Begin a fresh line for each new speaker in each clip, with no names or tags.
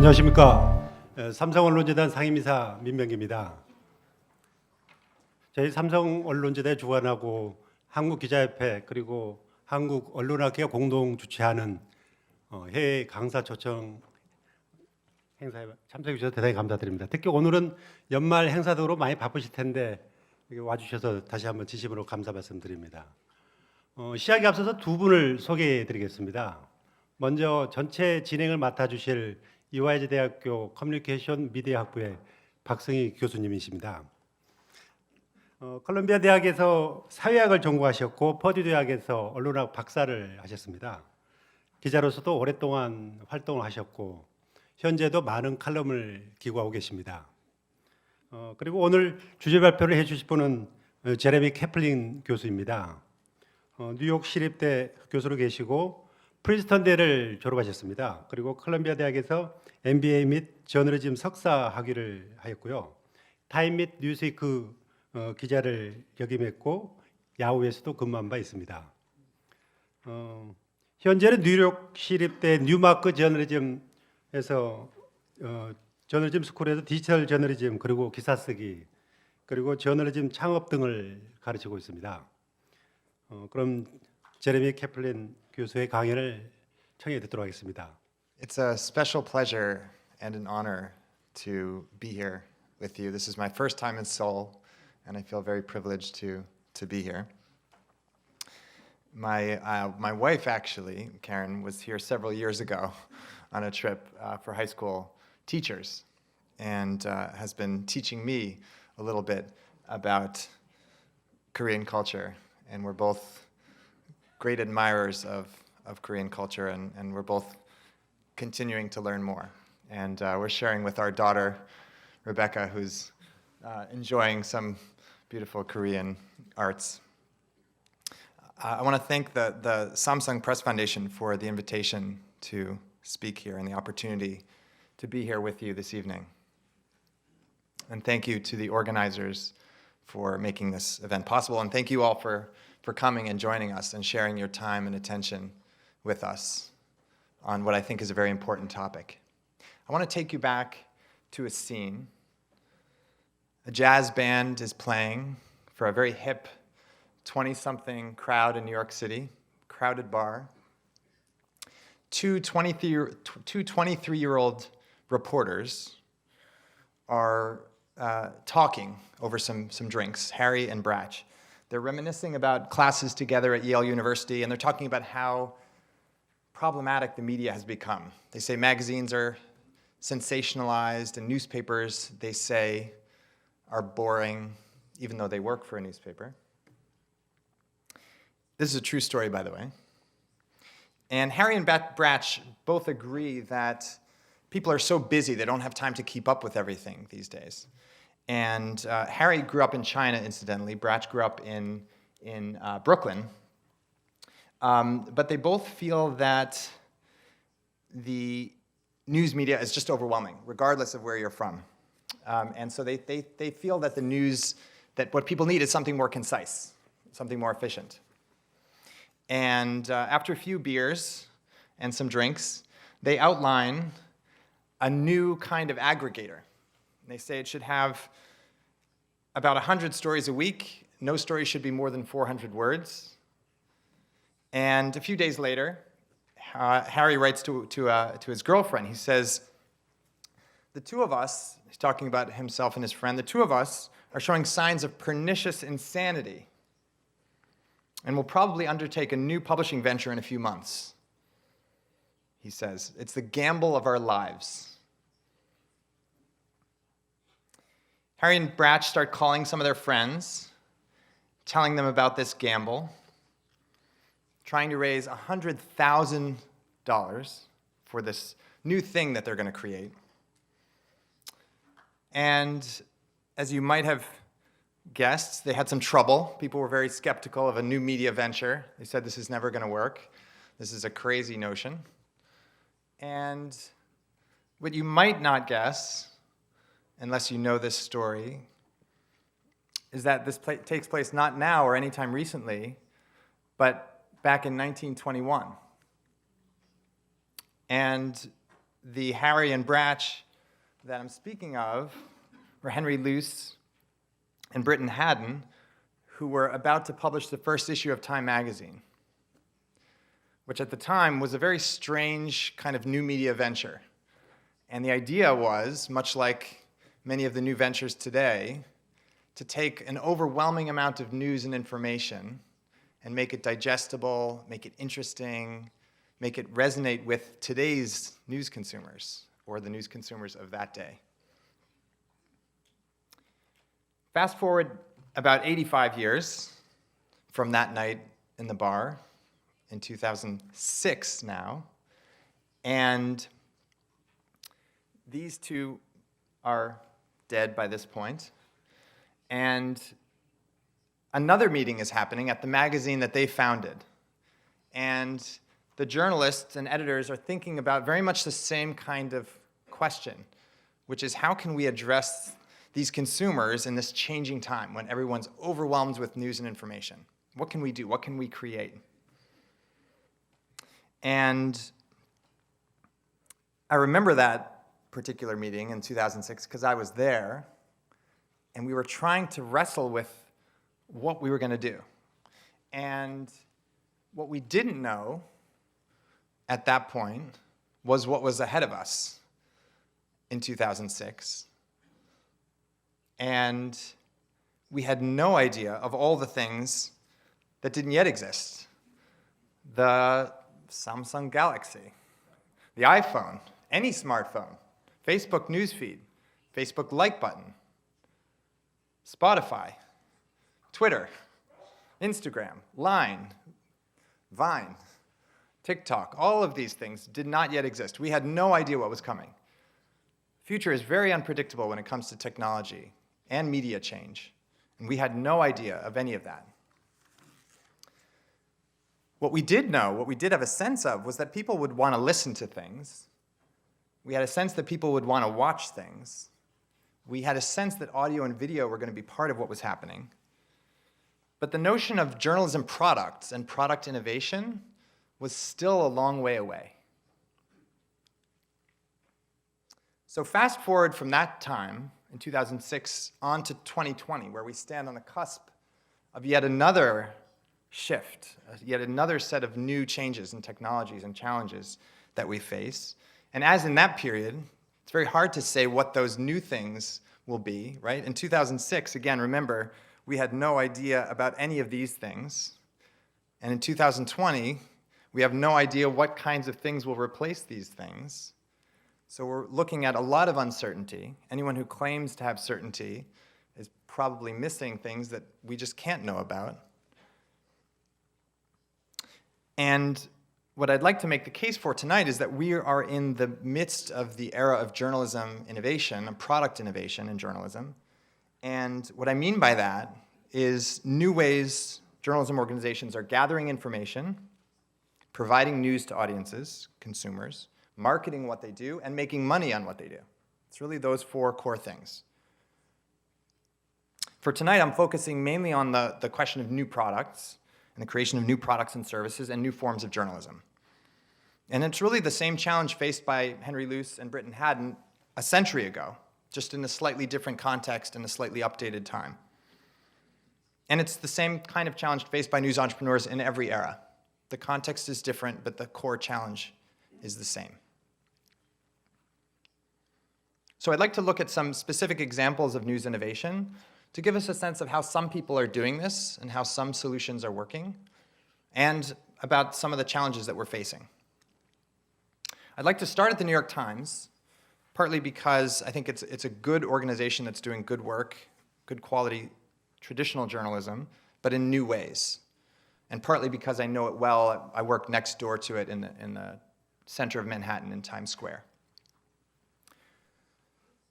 안녕하십니까. 삼성언론재단 상임이사 민명기입니다. 저희 삼성언론재단이 주관하고 한국기자협회 그리고 한국언론학회가 공동 주최하는 해외 강사 초청 행사에 참석해 주셔서 대단히 감사드립니다. 특히 오늘은 연말 행사도로 많이 바쁘실 텐데 와주셔서 다시 한번 진심으로 감사 말씀드립니다. 시작에 앞서서 두 분을 소개해 드리겠습니다. 먼저 전체 진행을 맡아주실 이화여대 대학교 커뮤니케이션 미디어 학부의 박승희 교수님이십니다. 컬럼비아 대학에서 사회학을 전공하셨고 퍼듀 대학에서 언론학 박사를 하셨습니다. 기자로서도 오랫동안 활동을 하셨고 현재도 많은 칼럼을 기고하고 계십니다. 그리고 오늘 주제 발표를 해주실 분은 제레미 캐플린 교수입니다. 뉴욕시립대 교수로 계시고 프린스턴대를 졸업하셨습니다. 그리고 컬럼비아 대학에서 MBA 및 저널리즘 석사 학위를 하였고요. 타임 및 뉴스위크 기자를 역임했고 야후에서도 근무한 바 있습니다. 현재는 뉴욕시립대 뉴마크 저널리즘에서 저널리즘 스쿨에서 디지털 저널리즘 그리고 기사 쓰기 그리고 저널리즘 창업 등을 가르치고 있습니다. 그럼 제레미 캐플린 교수의 강연을 청해 듣도록 하겠습니다.
It's a special pleasure and an honor to be here with you. This is my first time in Seoul, and I feel very privileged to be here. My wife, actually, Karen, was here several years ago on a trip for high school teachers, and has been teaching me a little bit about Korean culture. And we're both great admirers of Korean culture, and we're both continuing to learn more. And we're sharing with our daughter, Rebecca, who's enjoying some beautiful Korean arts. I want to thank the Samsung Press Foundation for the invitation to speak here and the opportunity to be here with you this evening. And thank you to the organizers for making this event possible. And thank you all for coming and joining us and sharing your time and attention with us on what I think is a very important topic. I want to take you back to a scene. A jazz band is playing for a very hip 20-something crowd in New York City, crowded bar. Two 23-year-old reporters are talking over some drinks, Harry and Bratch. They're reminiscing about classes together at Yale University, and they're talking about how problematic the media has become. They say magazines are sensationalized, and newspapers, they say, are boring, even though they work for a newspaper. This is a true story, by the way. And Harry and Bratch both agree that people are so busy they don't have time to keep up with everything these days. And Harry grew up in China, incidentally. Bratch grew up in Brooklyn. But they both feel that the news media is just overwhelming, regardless of where you're from. And so they feel that the news, that what people need is something more concise, something more efficient. And after a few beers and some drinks, they outline a new kind of aggregator. They say it should have about 100 stories a week. No story should be more than 400 words. And a few days later, Harry writes to his girlfriend. He says, the two of us, he's talking about himself and his friend, the two of us are showing signs of pernicious insanity and will probably undertake a new publishing venture in a few months. He says, it's the gamble of our lives. Harry and Bratch start calling some of their friends, telling them about this gamble, trying to raise $100,000 for this new thing that they're going to create. And as you might have guessed, they had some trouble. People were very skeptical of a new media venture. They said this is never going to work. This is a crazy notion. And what you might not guess, unless you know this story, is that this takes place not now or anytime recently, but back in 1921. And the Harry and Bratch that I'm speaking of were Henry Luce and Britton Haddon, who were about to publish the first issue of Time magazine, which at the time was a very strange kind of new media venture. And the idea was, much like many of the new ventures today, to take an overwhelming amount of news and information and make it digestible, make it interesting, make it resonate with today's news consumers, or the news consumers of that day. Fast forward about 85 years from that night in the bar, in 2006 now, and these two are dead by this point, and another meeting is happening at the magazine that they founded, and the journalists and editors are thinking about very much the same kind of question, which is how can we address these consumers in this changing time when everyone's overwhelmed with news and information? What can we do? What can we create? And I remember that particular meeting in 2006 because I was there, and we were trying to wrestle with what we were going to do. And what we didn't know at that point was what was ahead of us in 2006. And we had no idea of all the things that didn't yet exist. The Samsung Galaxy, the iPhone, any smartphone, Facebook newsfeed, Facebook like button, Spotify, Twitter, Instagram, Line, Vine, TikTok, all of these things did not yet exist. We had no idea what was coming. The future is very unpredictable when it comes to technology and media change, and we had no idea of any of that. What we did know, what we did have a sense of, was that people would want to listen to things. We had a sense that people would want to watch things. We had a sense that audio and video were going to be part of what was happening. But the notion of journalism products and product innovation was still a long way away. So fast forward from that time, in 2006, on to 2020, where we stand on the cusp of yet another shift, yet another set of new changes and technologies and challenges that we face. And as in that period, it's very hard to say what those new things will be, right? In 2006, again, remember, we had no idea about any of these things. And in 2020, we have no idea what kinds of things will replace these things. So we're looking at a lot of uncertainty. Anyone who claims to have certainty is probably missing things that we just can't know about. And what I'd like to make the case for tonight is that we are in the midst of the era of journalism innovation, of product innovation in journalism. And what I mean by that is new ways journalism organizations are gathering information, providing news to audiences, consumers, marketing what they do, and making money on what they do. It's really those four core things. For tonight, I'm focusing mainly on the question of new products and the creation of new products and services and new forms of journalism. And it's really the same challenge faced by Henry Luce and Britton Haddon a century ago, just in a slightly different context and a slightly updated time. And it's the same kind of challenge faced by news entrepreneurs in every era. The context is different, but the core challenge is the same. So I'd like to look at some specific examples of news innovation to give us a sense of how some people are doing this and how some solutions are working, and about some of the challenges that we're facing. I'd like to start at the New York Times, partly because I think it's a good organization that's doing good work, good quality traditional journalism, but in new ways. And partly because I know it well. I work next door to it in the center of Manhattan in Times Square.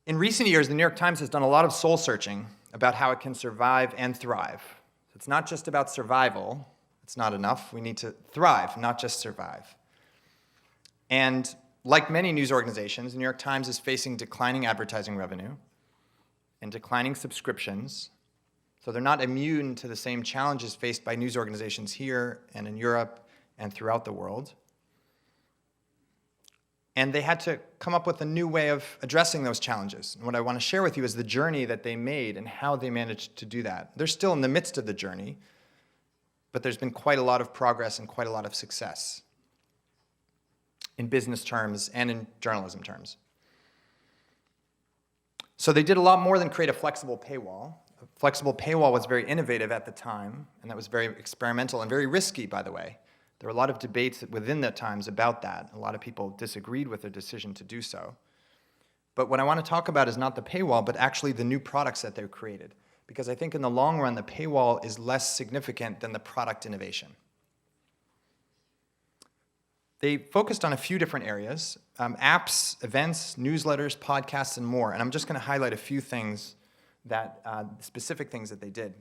In recent years, the New York Times has done a lot of soul searching about how it can survive and thrive. It's not just about survival. It's not enough. We need to thrive, not just survive. And like many news organizations, the New York Times is facing declining advertising revenue and declining subscriptions. So they're not immune to the same challenges faced by news organizations here and in Europe and throughout the world. And they had to come up with a new way of addressing those challenges. And what I want to share with you is the journey that they made and how they managed to do that. They're still in the midst of the journey, but there's been quite a lot of progress and quite a lot of success in business terms and in journalism terms. So they did a lot more than create a flexible paywall. A flexible paywall was very innovative at the time, and that was very experimental and very risky, by the way. There were a lot of debates within the Times about that. A lot of people disagreed with their decision to do so. But what I want to talk about is not the paywall, but actually the new products that they've created. Because I think in the long run, the paywall is less significant than the product innovation. They focused on a few different areas, apps, events, newsletters, podcasts, and more. And I'm just going to highlight a few things, specific things that they did.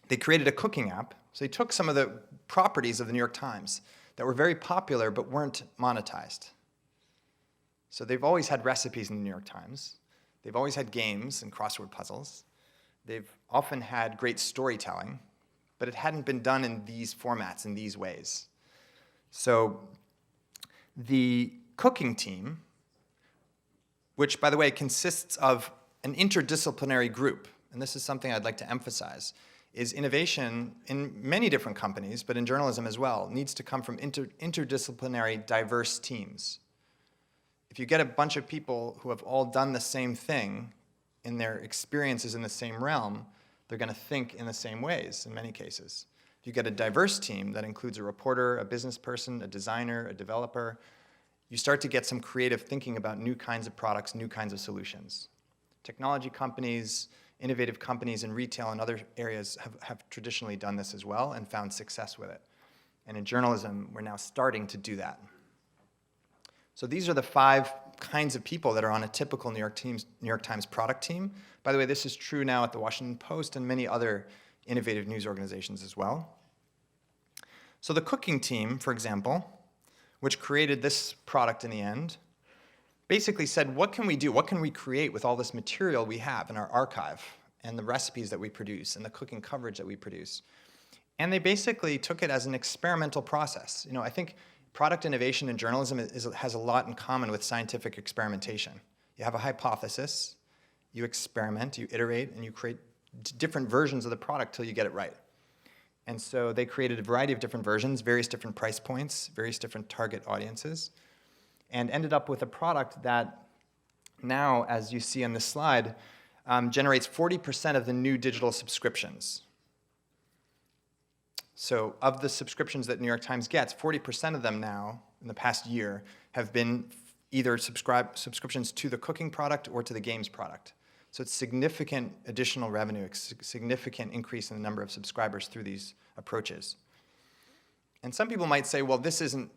They created a cooking app. So they took some of the properties of the New York Times that were very popular but weren't monetized. So they've always had recipes in the New York Times. They've always had games and crossword puzzles. They've often had great storytelling, but it hadn't been done in these formats, in these ways. So the cooking team, which, by the way, consists of an interdisciplinary group, and this is something I'd like to emphasize, is innovation in many different companies, but in journalism as well, needs to come from interdisciplinary, diverse teams. If you get a bunch of people who have all done the same thing in their experiences in the same realm, they're going to think in the same ways in many cases. If you get a diverse team that includes a reporter, a business person, a designer, a developer, you start to get some creative thinking about new kinds of products, new kinds of solutions. Technology companies, innovative companies in retail and other areas have traditionally done this as well and found success with it. And in journalism, we're now starting to do that. So these are the 5 kinds of people that are on a typical New York Times product team. By the way, this is true now at the Washington Post and many other innovative news organizations as well. So the cooking team, for example, which created this product in the end, basically said, what can we do? What can we create with all this material we have in our archive and the recipes that we produce and the cooking coverage that we produce? And they basically took it as an experimental process. I think product innovation in journalism has a lot in common with scientific experimentation. You have a hypothesis, you experiment, you iterate, and you create different versions of the product till you get it right. And so they created a variety of different versions, various different price points, various different target audiences, and ended up with a product that now, as you see on this slide, generates 40% of the new digital subscriptions. So of the subscriptions that New York Times gets, 40% of them now, in the past year, have been either subscriptions to the cooking product or to the games product. So it's significant additional revenue, significant increase in the number of subscribers through these approaches. And some people might say, well, this isn't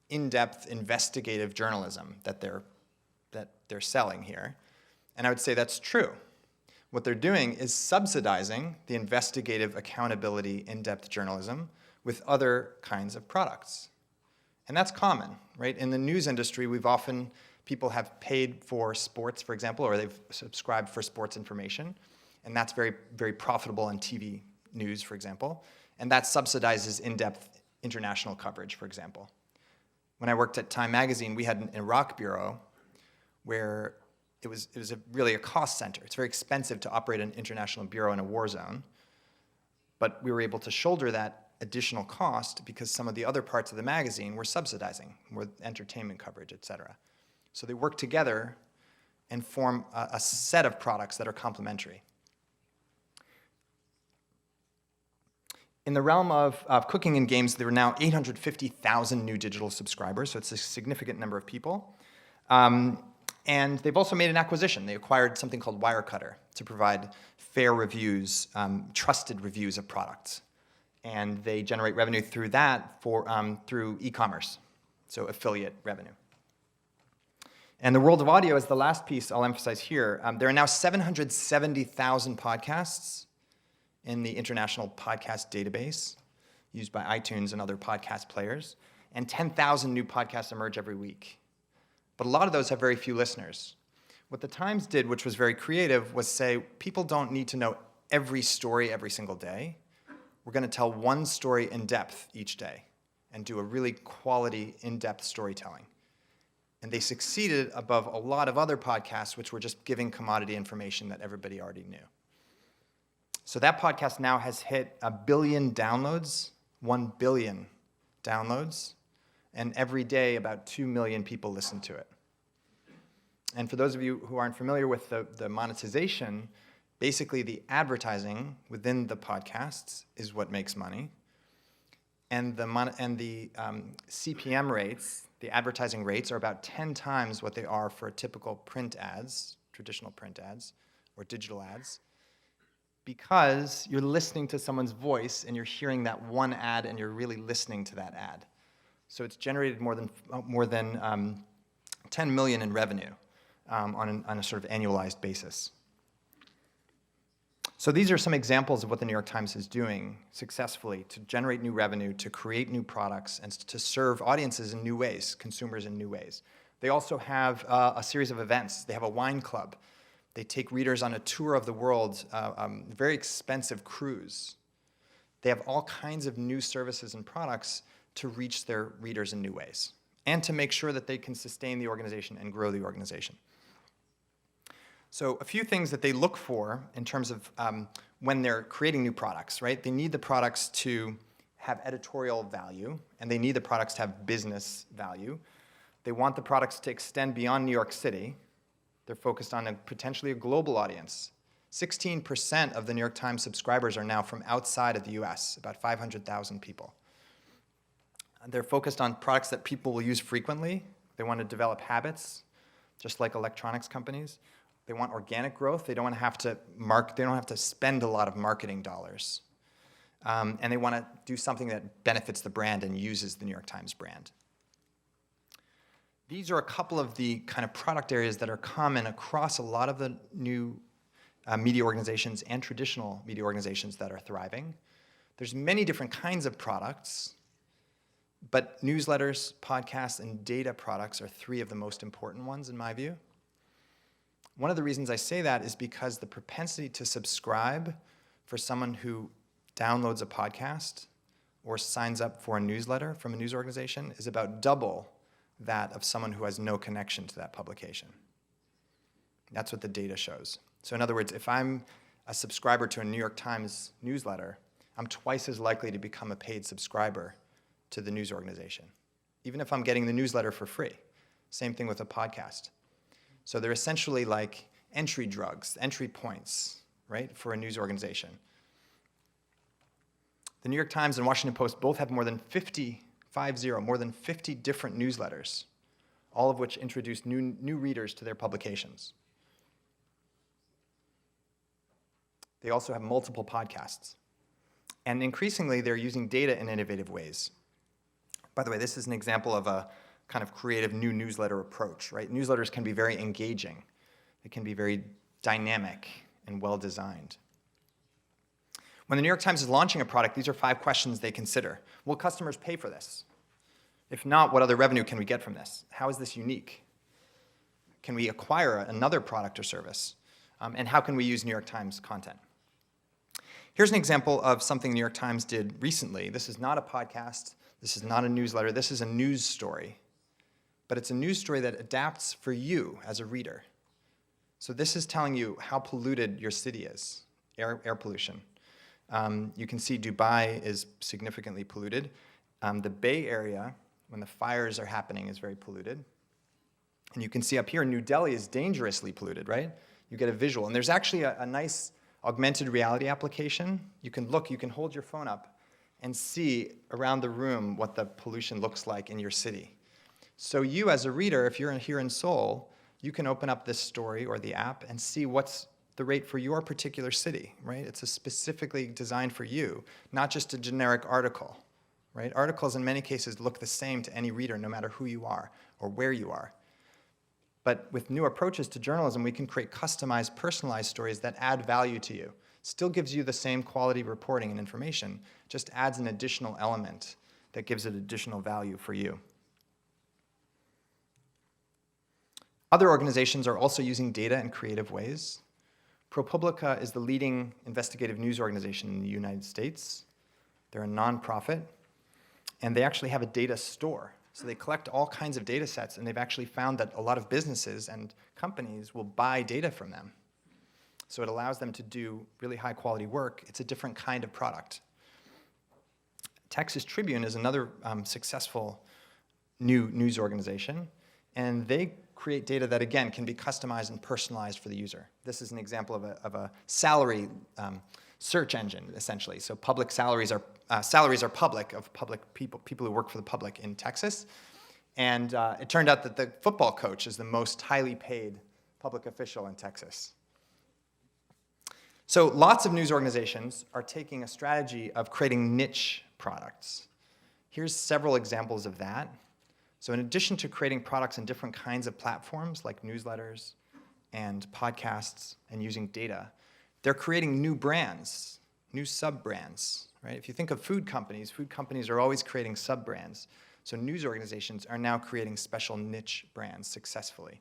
in-depth investigative journalism that they're selling here. And I would say that's true. What they're doing is subsidizing the investigative accountability in-depth journalism with other kinds of products. And that's common, right? In the news industry, people have paid for sports, for example, or they've subscribed for sports information. And that's very, very profitable on TV news, for example. And that subsidizes in-depth international coverage, for example. When I worked at Time Magazine, we had an Iraq bureau where it was really a cost center. It's very expensive to operate an international bureau in a war zone. But we were able to shoulder that additional cost because some of the other parts of the magazine were subsidizing, with entertainment coverage, et cetera. So they work together and form a set of products that are complementary. In the realm of cooking and games, there are now 850,000 new digital subscribers, so it's a significant number of people. And they've also made an acquisition. They acquired something called Wirecutter to provide fair reviews, trusted reviews of products. And they generate revenue through that through e-commerce, so affiliate revenue. And the world of audio is the last piece I'll emphasize here. There are now 770,000 podcasts in the International Podcast Database, used by iTunes and other podcast players, and 10,000 new podcasts emerge every week. But a lot of those have very few listeners. What the Times did, which was very creative, was say, people don't need to know every story every single day. We're going to tell one story in depth each day and do a really quality, in-depth storytelling. And they succeeded above a lot of other podcasts which were just giving commodity information that everybody already knew. So that podcast now has hit 1 billion downloads, 1 billion downloads, and every day about 2 million people listen to it. And for those of you who aren't familiar with the monetization, basically the advertising within the podcasts is what makes money. And the CPM rates, the advertising rates, are about 10 times what they are for typical print ads, traditional print ads, or digital ads, because you're listening to someone's voice and you're hearing that one ad and you're really listening to that ad. So it's generated more than 10 million in revenue on a sort of annualized basis. So these are some examples of what the New York Times is doing successfully to generate new revenue, to create new products, and to serve audiences in new ways, consumers in new ways. They also have a series of events. They have a wine club. They take readers on a tour of the world, very expensive cruise. They have all kinds of new services and products to reach their readers in new ways, and to make sure that they can sustain the organization and grow the organization. So a few things that they look for in terms of when they're creating new products, right? They need the products to have editorial value, and they need the products to have business value. They want the products to extend beyond New York City. They're focused on potentially a global audience. 16% of the New York Times subscribers are now from outside of the US, about 500,000 people. They're focused on products that people will use frequently. They want to develop habits, just like electronics companies. They want organic growth. They don't have to spend a lot of marketing dollars. And they want to do something that benefits the brand and uses the New York Times brand. These are a couple of the kind of product areas that are common across a lot of the new media organizations and traditional media organizations that are thriving. There's many different kinds of products, but newsletters, podcasts, and data products are three of the most important ones in my view. One of the reasons I say that is because the propensity to subscribe for someone who downloads a podcast or signs up for a newsletter from a news organization is about double that of someone who has no connection to that publication. That's what the data shows. So in other words, if I'm a subscriber to a New York Times newsletter, I'm twice as likely to become a paid subscriber to the news organization, even if I'm getting the newsletter for free. Same thing with a podcast. So they're essentially like entry drugs, entry points, right, for a news organization. The New York Times and Washington Post both have more than 50 different newsletters, all of which introduce new readers to their publications. They also have multiple podcasts. And increasingly, they're using data in innovative ways. By the way, this is an example of a kind of creative new newsletter approach, right? Newsletters can be very engaging. They can be very dynamic and well-designed. When the New York Times is launching a product, these are 5 questions they consider. Will customers pay for this? If not, what other revenue can we get from this? How is this unique? Can we acquire another product or service? And how can we use New York Times content? Here's an example of something the New York Times did recently. This is not a podcast. This is not a newsletter. This is a news story. But it's a news story that adapts for you as a reader. So this is telling you how polluted your city is, air pollution. You can see Dubai is significantly polluted. The Bay Area, when the fires are happening, is very polluted. And you can see up here, New Delhi is dangerously polluted, right? You get a visual. And there's actually a nice augmented reality application. You can hold your phone up and see around the room what the pollution looks like in your city. So you, as a reader, if you're here in Seoul, you can open up this story or the app and see what's the rate for your particular city, right? It's specifically designed for you, not just a generic article, right? Articles in many cases look the same to any reader, no matter who you are or where you are. But with new approaches to journalism, we can create customized, personalized stories that add value to you. Still gives you the same quality reporting and information, just adds an additional element that gives it additional value for you. Other organizations are also using data in creative ways. ProPublica is the leading investigative news organization in the United States. They're a nonprofit, and they actually have a data store. So they collect all kinds of data sets, and they've actually found that a lot of businesses and companies will buy data from them. So it allows them to do really high quality work. It's a different kind of product. Texas Tribune is another successful new news organization, and they create data that, again, can be customized and personalized for the user. This is an example of a salary search engine, essentially. So public salaries are public, of public people who work for the public in Texas. And it turned out that the football coach is the most highly paid public official in Texas. So lots of news organizations are taking a strategy of creating niche products. Here's several examples of that. So in addition to creating products in different kinds of platforms like newsletters and podcasts and using data, they're creating new brands, new sub-brands, right? If you think of food companies are always creating sub-brands. So news organizations are now creating special niche brands successfully.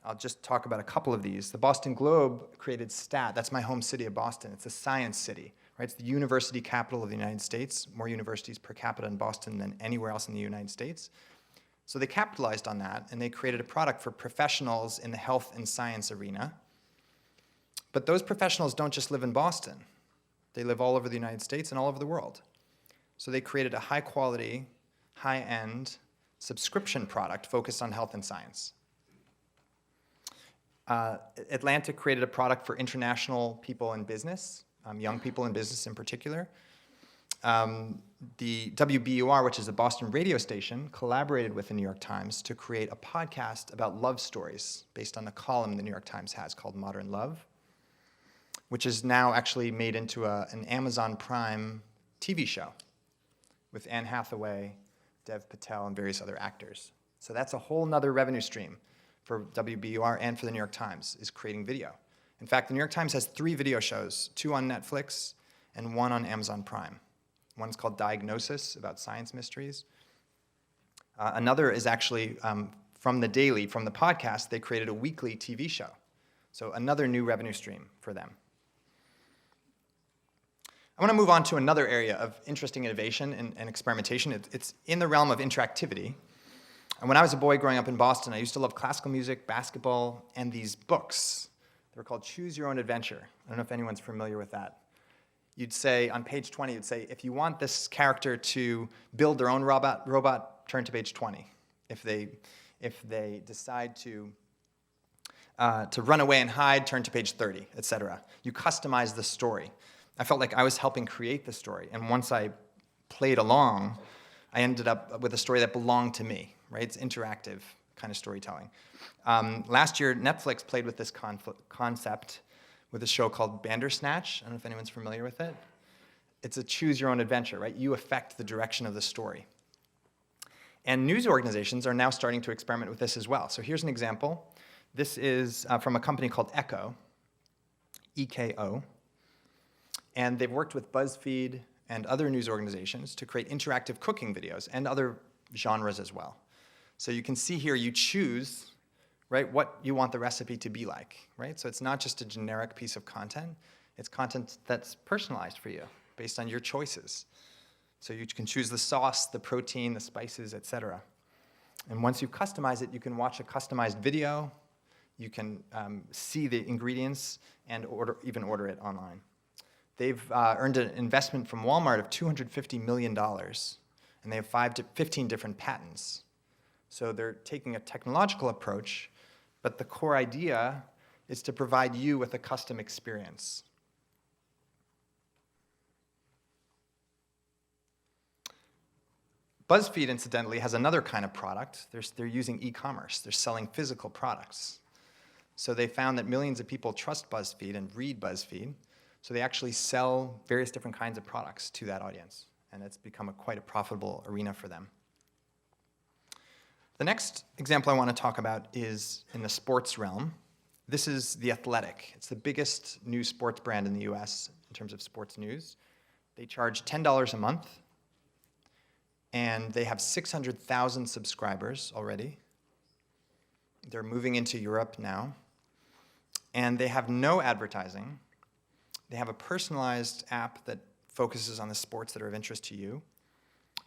I'll just talk about a couple of these. The Boston Globe created STAT. That's my home city of Boston. It's a science city, right? It's the university capital of the United States, more universities per capita in Boston than anywhere else in the United States. So they capitalized on that, and they created a product for professionals in the health and science arena. But those professionals don't just live in Boston. They live all over the United States and all over the world. So they created a high-quality, high-end subscription product focused on health and science. Atlantic created a product for international people in business, young people in business in particular. The WBUR, which is a Boston radio station, collaborated with the New York Times to create a podcast about love stories based on a column the New York Times has called Modern Love, which is now actually made into an Amazon Prime TV show with Anne Hathaway, Dev Patel, and various other actors. So that's a whole nother revenue stream for WBUR and for the New York Times, is creating video. In fact, the New York Times has 3 video shows, 2 on Netflix and 1 on Amazon Prime. One's called Diagnosis, about science mysteries. Another is actually from the Daily, from the podcast, they created a weekly TV show. So another new revenue stream for them. I want to move on to another area of interesting innovation and experimentation. It's in the realm of interactivity. And when I was a boy growing up in Boston, I used to love classical music, basketball, and these books. They were called Choose Your Own Adventure. I don't know if anyone's familiar with that. You'd say, on page 20, you'd say, if you want this character to build their own robot, turn to page 20. If they decide to run away and hide, turn to page 30, etc. You customize the story. I felt like I was helping create the story, and once I played along, I ended up with a story that belonged to me, right? It's interactive kind of storytelling. Last year, Netflix played with this concept with a show called Bandersnatch. I don't know if anyone's familiar with it. It's a choose your own adventure, right? You affect the direction of the story. And news organizations are now starting to experiment with this as well. So here's an example. This is from a company called Echo, E-K-O. And they've worked with BuzzFeed and other news organizations to create interactive cooking videos and other genres as well. So you can see here, you choose, right, what you want the recipe to be like, right? So it's not just a generic piece of content. It's content that's personalized for you based on your choices. So you can choose the sauce, the protein, the spices, etc. And once you customize it, you can watch a customized video. You can see the ingredients and even order it online. They've earned an investment from Walmart of $250 million, and they have 15 different patents. So they're taking a technological approach, but the core idea is to provide you with a custom experience. BuzzFeed, incidentally, has another kind of product. They're using e-commerce. They're selling physical products. So they found that millions of people trust BuzzFeed and read BuzzFeed, so they actually sell various different kinds of products to that audience, and it's become quite a profitable arena for them. The next example I want to talk about is in the sports realm. This is The Athletic. It's the biggest news sports brand in the US in terms of sports news. They charge $10 a month, and they have 600,000 subscribers already. They're moving into Europe now, and they have no advertising. They have a personalized app that focuses on the sports that are of interest to you.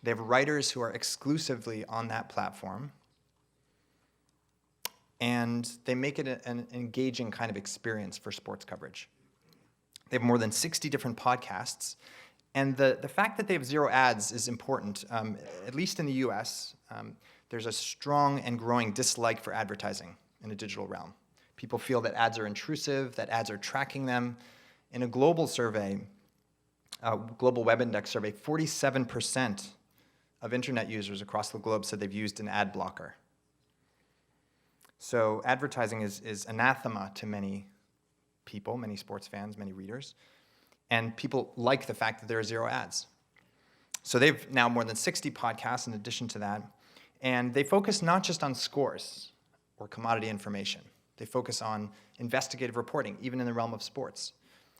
They have writers who are exclusively on that platform. And they make it an engaging kind of experience for sports coverage. They have more than 60 different podcasts. And the fact that they have 0 ads is important. At least in the US, there's a strong and growing dislike for advertising in a digital realm. People feel that ads are intrusive, that ads are tracking them. In a global survey, Global Web Index survey, 47% of internet users across the globe said they've used an ad blocker. So advertising is anathema to many people, many sports fans, many readers. And people like the fact that there are 0 ads. So they've now more than 60 podcasts in addition to that. And they focus not just on scores or commodity information. They focus on investigative reporting, even in the realm of sports.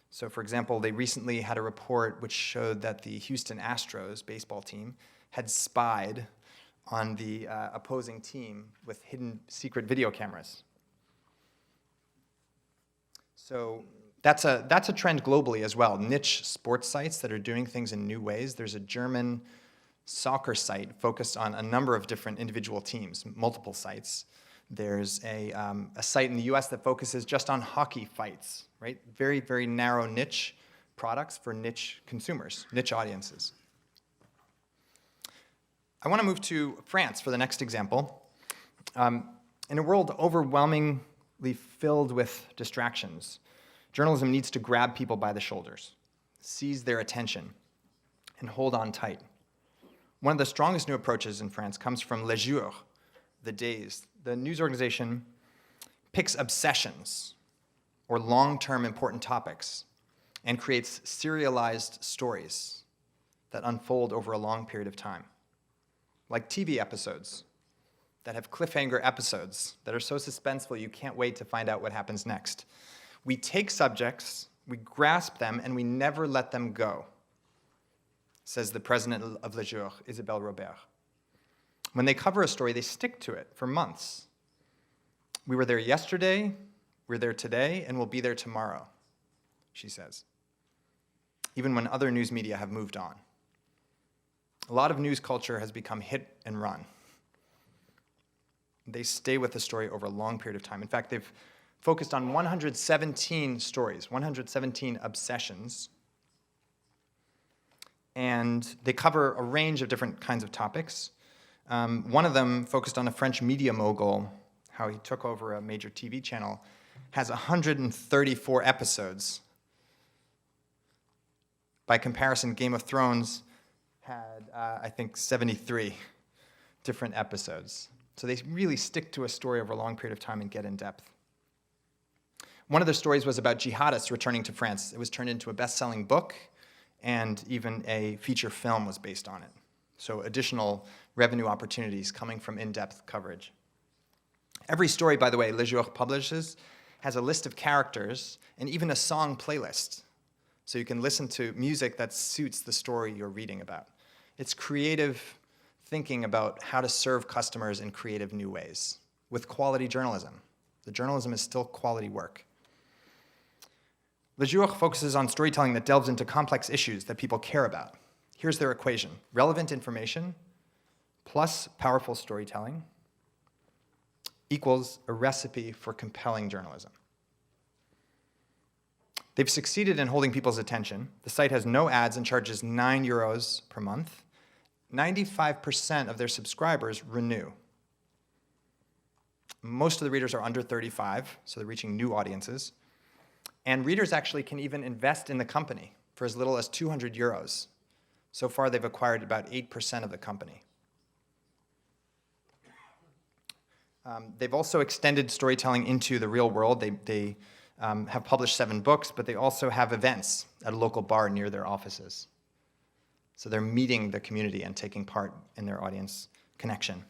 So for example, they recently had a report which showed that the Houston Astros baseball team had spied on the opposing team with hidden secret video cameras. So that's a trend globally as well. Niche sports sites that are doing things in new ways. There's a German soccer site focused on a number of different individual teams, multiple sites. There's a site in the US that focuses just on hockey fights, right? Very, very narrow niche products for niche consumers, niche audiences. I want to move to France for the next example. In a world overwhelmingly filled with distractions, journalism needs to grab people by the shoulders, seize their attention, and hold on tight. One of the strongest new approaches in France comes from Le Jour, the days. The news organization picks obsessions or long-term important topics and creates serialized stories that unfold over a long period of time. Like TV episodes that have cliffhanger episodes that are so suspenseful you can't wait to find out what happens next. We take subjects, we grasp them, and we never let them go, says the president of Le Jour, Isabelle Robert. When they cover a story, they stick to it for months. We were there yesterday, we're there today, and we'll be there tomorrow, she says, even when other news media have moved on. A lot of news culture has become hit and run. They stay with the story over a long period of time. In fact, they've focused on 117 stories, 117 obsessions, and they cover a range of different kinds of topics. One of them focused on a French media mogul, how he took over a major TV channel, has 134 episodes. By comparison, Game of Thrones had, I think, 73 different episodes. So they really stick to a story over a long period of time and get in depth. One of the stories was about jihadists returning to France. It was turned into a best-selling book, and even a feature film was based on it. So additional revenue opportunities coming from in-depth coverage. Every story, by the way, Le Jour publishes has a list of characters and even a song playlist. So you can listen to music that suits the story you're reading about. It's creative thinking about how to serve customers in creative new ways with quality journalism. The journalism is still quality work. Le Jour focuses on storytelling that delves into complex issues that people care about. Here's their equation. Relevant information plus powerful storytelling equals a recipe for compelling journalism. They've succeeded in holding people's attention. The site has no ads and charges €9 per month. 95% of their subscribers renew. Most of the readers are under 35, so they're reaching new audiences. And readers actually can even invest in the company for as little as €200. So far, they've acquired about 8% of the company. They've also extended storytelling into the real world. They have published 7 books, but they also have events at a local bar near their offices. So they're meeting the community and taking part in their audience connection.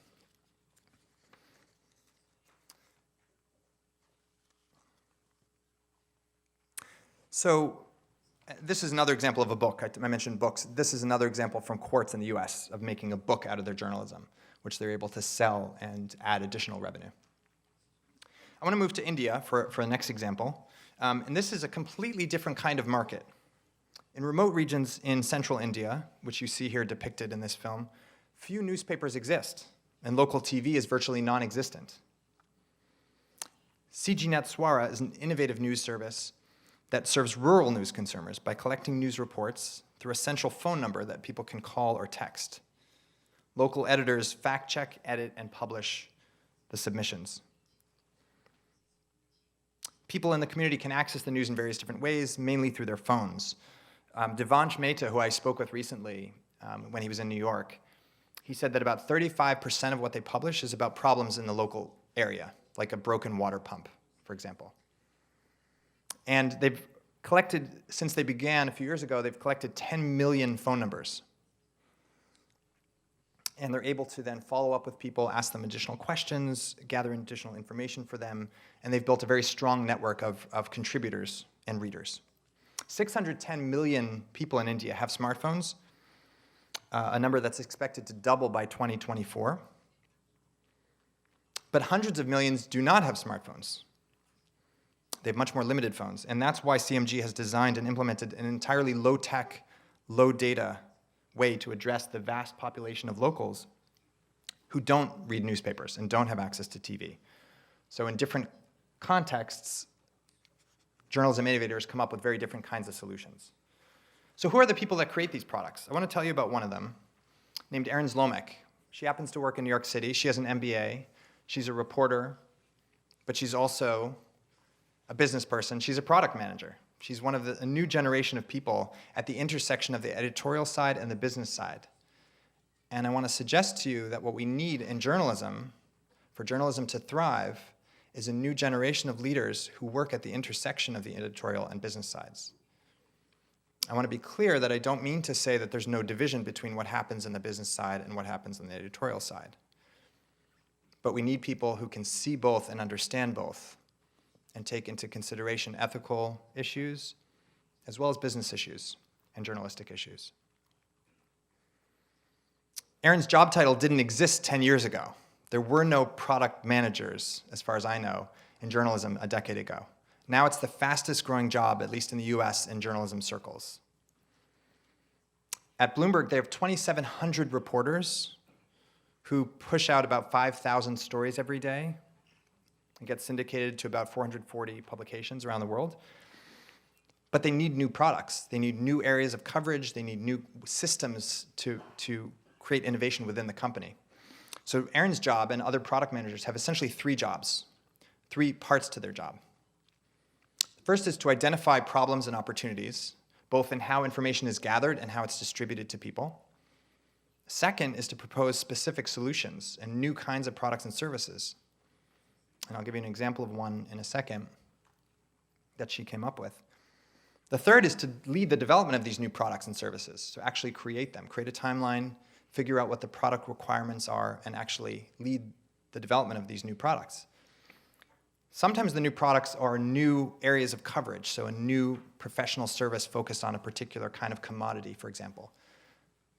So this is another example of a book. I mentioned books. This is another example from Quartz in the US of making a book out of their journalism, which they're able to sell and add additional revenue. I want to move to India for the next example. And this is a completely different kind of market. In remote regions in central India, which you see here depicted in this film, few newspapers exist, and local TV is virtually non-existent. CGNet Swara is an innovative news service that serves rural news consumers by collecting news reports through a central phone number that people can call or text. Local editors fact-check, edit, and publish the submissions. People in the community can access the news in various different ways, mainly through their phones. Devansh Mehta, who I spoke with recently when he was in New York, he said that about 35% of what they publish is about problems in the local area, like a broken water pump, for example. And they've collected, since they began a few years ago, they've collected 10 million phone numbers. And they're able to then follow up with people, ask them additional questions, gather additional information for them, and they've built a very strong network of contributors and readers. 610 million people in India have smartphones, a number that's expected to double by 2024. But hundreds of millions do not have smartphones. They have much more limited phones, and that's why CMG has designed and implemented an entirely low-tech, low-data way to address the vast population of locals who don't read newspapers and don't have access to TV. So in different contexts, journalism innovators come up with very different kinds of solutions. So who are the people that create these products? I want to tell you about one of them, named Erin Zlomek. She happens to work in New York City. She has an MBA. She's a reporter, but she's also a business person. She's a product manager. She's one of a new generation of people at the intersection of the editorial side and the business side. And I want to suggest to you that what we need in journalism, for journalism to thrive, is a new generation of leaders who work at the intersection of the editorial and business sides. I want to be clear that I don't mean to say that there's no division between what happens in the business side and what happens on the editorial side. But we need people who can see both and understand both, and take into consideration ethical issues, as well as business issues and journalistic issues. Erin's job title didn't exist 10 years ago. There were no product managers, as far as I know, in journalism a decade ago. Now it's the fastest growing job, at least in the US, in journalism circles. At Bloomberg, they have 2,700 reporters who push out about 5,000 stories every day. It gets syndicated to about 440 publications around the world. But they need new products. They need new areas of coverage. They need new systems to create innovation within the company. So Erin's job and other product managers have essentially three jobs, three parts to their job. First is to identify problems and opportunities, both in how information is gathered and how it's distributed to people. Second is to propose specific solutions and new kinds of products and services. And I'll give you an example of one in a second that she came up with. The third is to lead the development of these new products and services, so actually create them, create a timeline, figure out what the product requirements are, and actually lead the development of these new products. Sometimes the new products are new areas of coverage, so a new professional service focused on a particular kind of commodity, for example.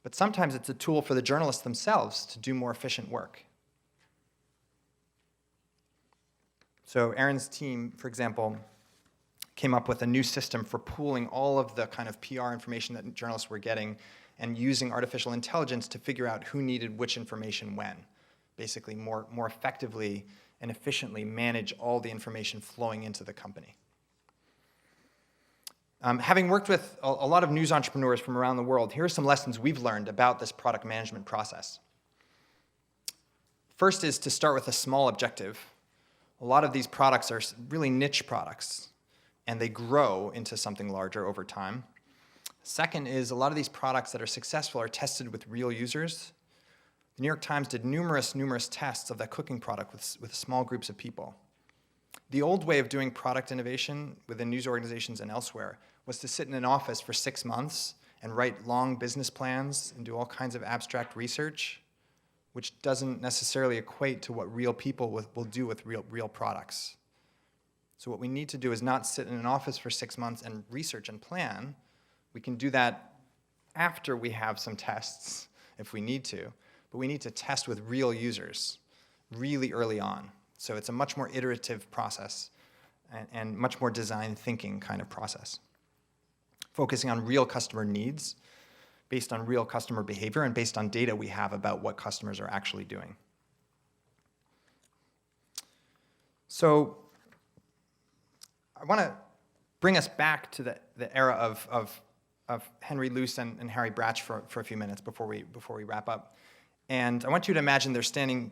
But sometimes it's a tool for the journalists themselves to do more efficient work. So Erin's team, for example, came up with a new system for pooling all of the kind of PR information that journalists were getting and using artificial intelligence to figure out who needed which information when. Basically more effectively and efficiently manage all the information flowing into the company. Having worked with a lot of news entrepreneurs from around the world, here are some lessons we've learned about this product management process. First is to start with a small objective. A lot of these products are really niche products, and they grow into something larger over time. Second is a lot of these products that are successful are tested with real users. The New York Times did numerous tests of that cooking product with small groups of people. The old way of doing product innovation within news organizations and elsewhere was to sit in an office for 6 months and write long business plans and do all kinds of abstract research, which doesn't necessarily equate to what real people will do with real products. So what we need to do is not sit in an office for 6 months and research and plan. We can do that after we have some tests, if we need to, but we need to test with real users really early on. So it's a much more iterative process and much more design thinking kind of process. focusing on real customer needs, based on real customer behavior, and based on data we have about what customers are actually doing. So I want to bring us back to the era of Henry Luce and Harry Bratch for a few minutes before we wrap up. And I want you to imagine they're standing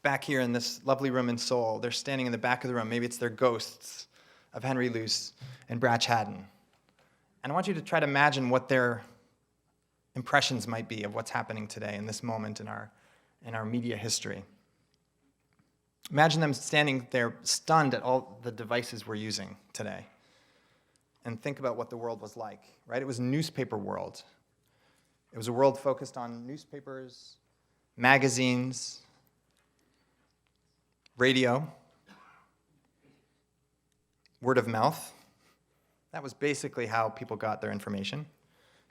back here in this lovely room in Seoul. They're standing in the back of the room. Maybe it's their ghosts of Henry Luce and Bratch Haddon. And I want you to try to imagine what their impressions might be of what's happening today in this moment in our media history. Imagine them standing there stunned at all the devices we're using today. And think about what the world was like, right? It was a newspaper world. It was a world focused on newspapers, magazines, radio, word of mouth. That was basically how people got their information.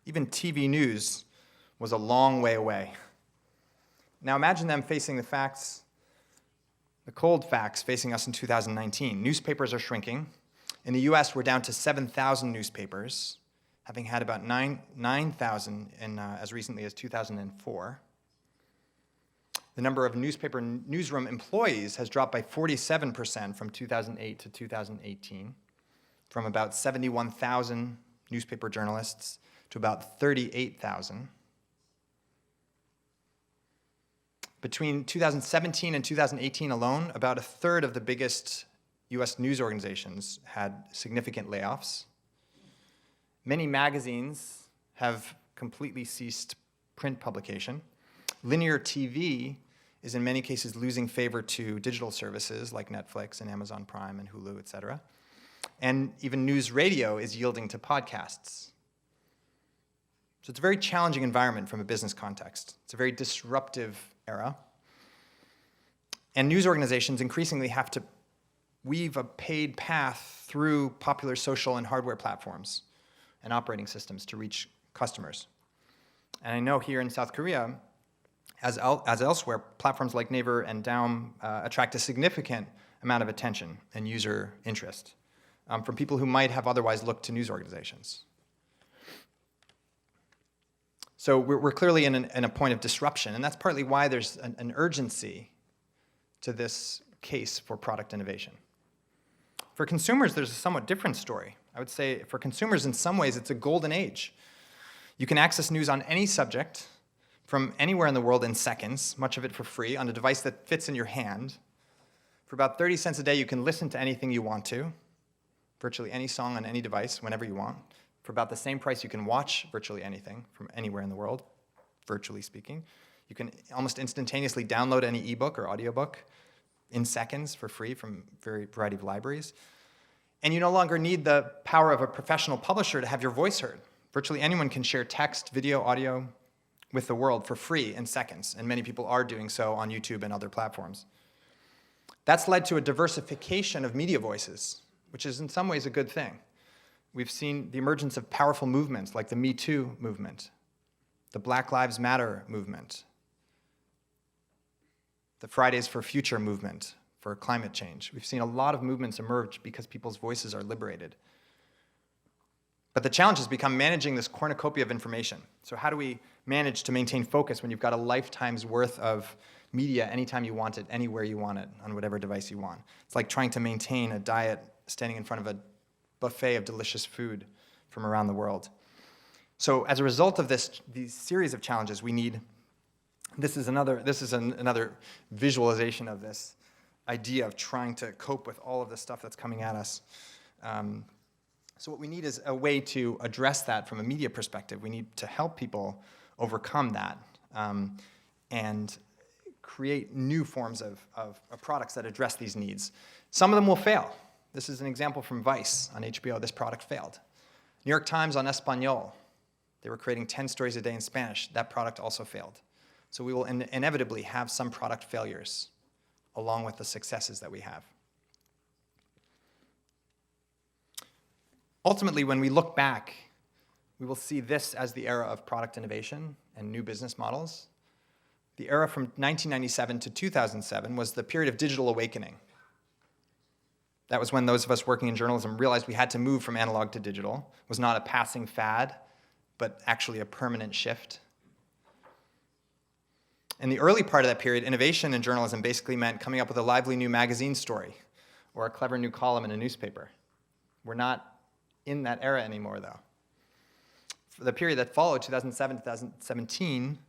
Even TV news was a long way away. Now imagine them facing the facts, the cold facts facing us in 2019. Newspapers are shrinking. In the US, we're down to 7,000 newspapers, having had about 9,000 as recently as 2004. The number of newsroom employees has dropped by 47% from 2008 to 2018, from about 71,000 newspaper journalists to about 38,000. Between 2017 and 2018 alone, about a third of the biggest US news organizations had significant layoffs. Many magazines have completely ceased print publication. Linear TV is in many cases losing favor to digital services like Netflix and Amazon Prime and Hulu, et cetera. And even news radio is yielding to podcasts. So it's a very challenging environment from a business context. It's a very disruptive era. And news organizations increasingly have to weave a paid path through popular social and hardware platforms and operating systems to reach customers. And I know here in South Korea, as elsewhere, platforms like Naver and Daum attract a significant amount of attention and user interest from people who might have otherwise looked to news organizations. So we're clearly in a point of disruption, and that's partly why there's an urgency to this case for product innovation. For consumers, there's a somewhat different story. I would say for consumers, in some ways, it's a golden age. You can access news on any subject from anywhere in the world in seconds, much of it for free, on a device that fits in your hand. For about 30 cents a day, you can listen to anything you want to, virtually any song on any device, whenever you want. For about the same price, you can watch virtually anything from anywhere in the world, virtually speaking. You can almost instantaneously download any ebook or audiobook in seconds for free from a variety of libraries. And you no longer need the power of a professional publisher to have your voice heard. Virtually anyone can share text, video, audio with the world for free in seconds, and many people are doing so on YouTube and other platforms. That's led to a diversification of media voices, which is in some ways a good thing. We've seen the emergence of powerful movements like the Me Too movement, the Black Lives Matter movement, the Fridays for Future movement for climate change. We've seen a lot of movements emerge because people's voices are liberated. But the challenge has become managing this cornucopia of information. So how do we manage to maintain focus when you've got a lifetime's worth of media anytime you want it, anywhere you want it, on whatever device you want? It's like trying to maintain a diet standing in front of a buffet of delicious food from around the world. So as a result of these series of challenges, we need, this is another visualization of this idea of trying to cope with all of the stuff that's coming at us. So what we need is a way to address that from a media perspective. We need to help people overcome that and create new forms of products that address these needs. Some of them will fail. This is an example from Vice on HBO. This product failed. New York Times on Espanol. They were creating 10 stories a day in Spanish. That product also failed. So we will inevitably have some product failures along with the successes that we have. Ultimately, when we look back, we will see this as the era of product innovation and new business models. The era from 1997 to 2007 was the period of digital awakening. That was when those of us working in journalism realized we had to move from analog to digital. It was not a passing fad, but actually a permanent shift. In the early part of that period, innovation in journalism basically meant coming up with a lively new magazine story or a clever new column in a newspaper. We're not in that era anymore, though. For the period that followed, 2007 to 2017,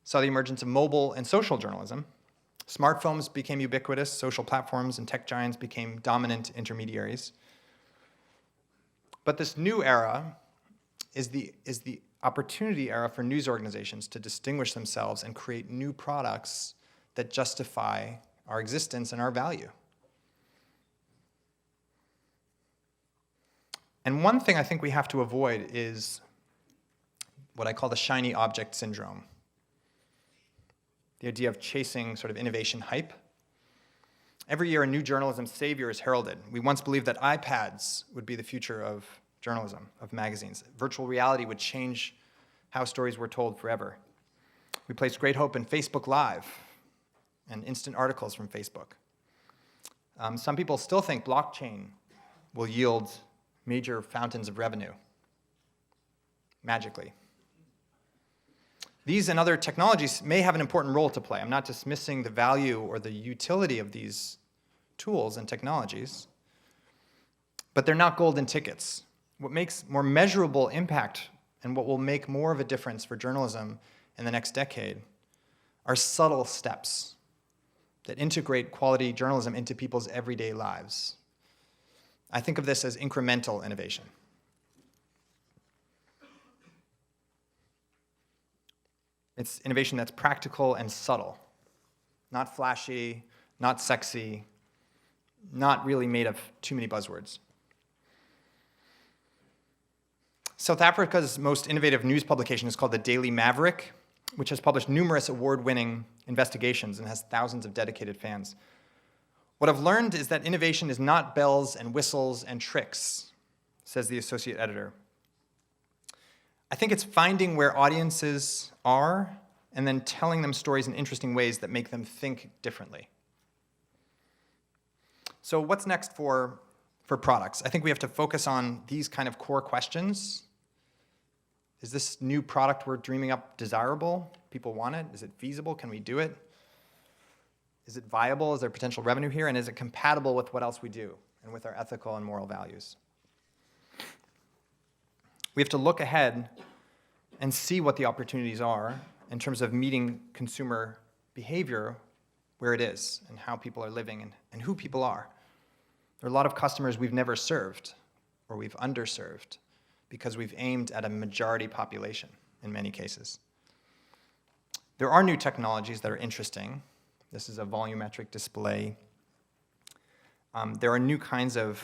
saw the emergence of mobile and social journalism. Smartphones became ubiquitous, social platforms and tech giants became dominant intermediaries. But this new era is the opportunity era for news organizations to distinguish themselves and create new products that justify our existence and our value. And one thing I think we have to avoid is what I call the shiny object syndrome. The idea of chasing sort of innovation hype. Every year, a new journalism savior is heralded. We once believed that iPads would be the future of journalism, of magazines. Virtual reality would change how stories were told forever. We placed great hope in Facebook Live and instant articles from Facebook. Some people still think blockchain will yield major fountains of revenue, magically. These and other technologies may have an important role to play. I'm not dismissing the value or the utility of these tools and technologies, but they're not golden tickets. What makes more measurable impact and what will make more of a difference for journalism in the next decade are subtle steps that integrate quality journalism into people's everyday lives. I think of this as incremental innovation. It's innovation that's practical and subtle, not flashy, not sexy, not really made of too many buzzwords. South Africa's most innovative news publication is called the Daily Maverick, which has published numerous award-winning investigations and has thousands of dedicated fans. What I've learned is that innovation is not bells and whistles and tricks, says the associate editor. I think it's finding where audiences are and then telling them stories in interesting ways that make them think differently. So what's next for products? I think we have to focus on these kind of core questions. Is this new product we're dreaming up desirable? People want it? Is it feasible? Can we do it? Is it viable? Is there potential revenue here? And is it compatible with what else we do and with our ethical and moral values? We have to look ahead and see what the opportunities are in terms of meeting consumer behavior where it is and how people are living and who people are. There are a lot of customers we've never served or we've underserved because we've aimed at a majority population in many cases. There are new technologies that are interesting. This is a volumetric display. There are new kinds of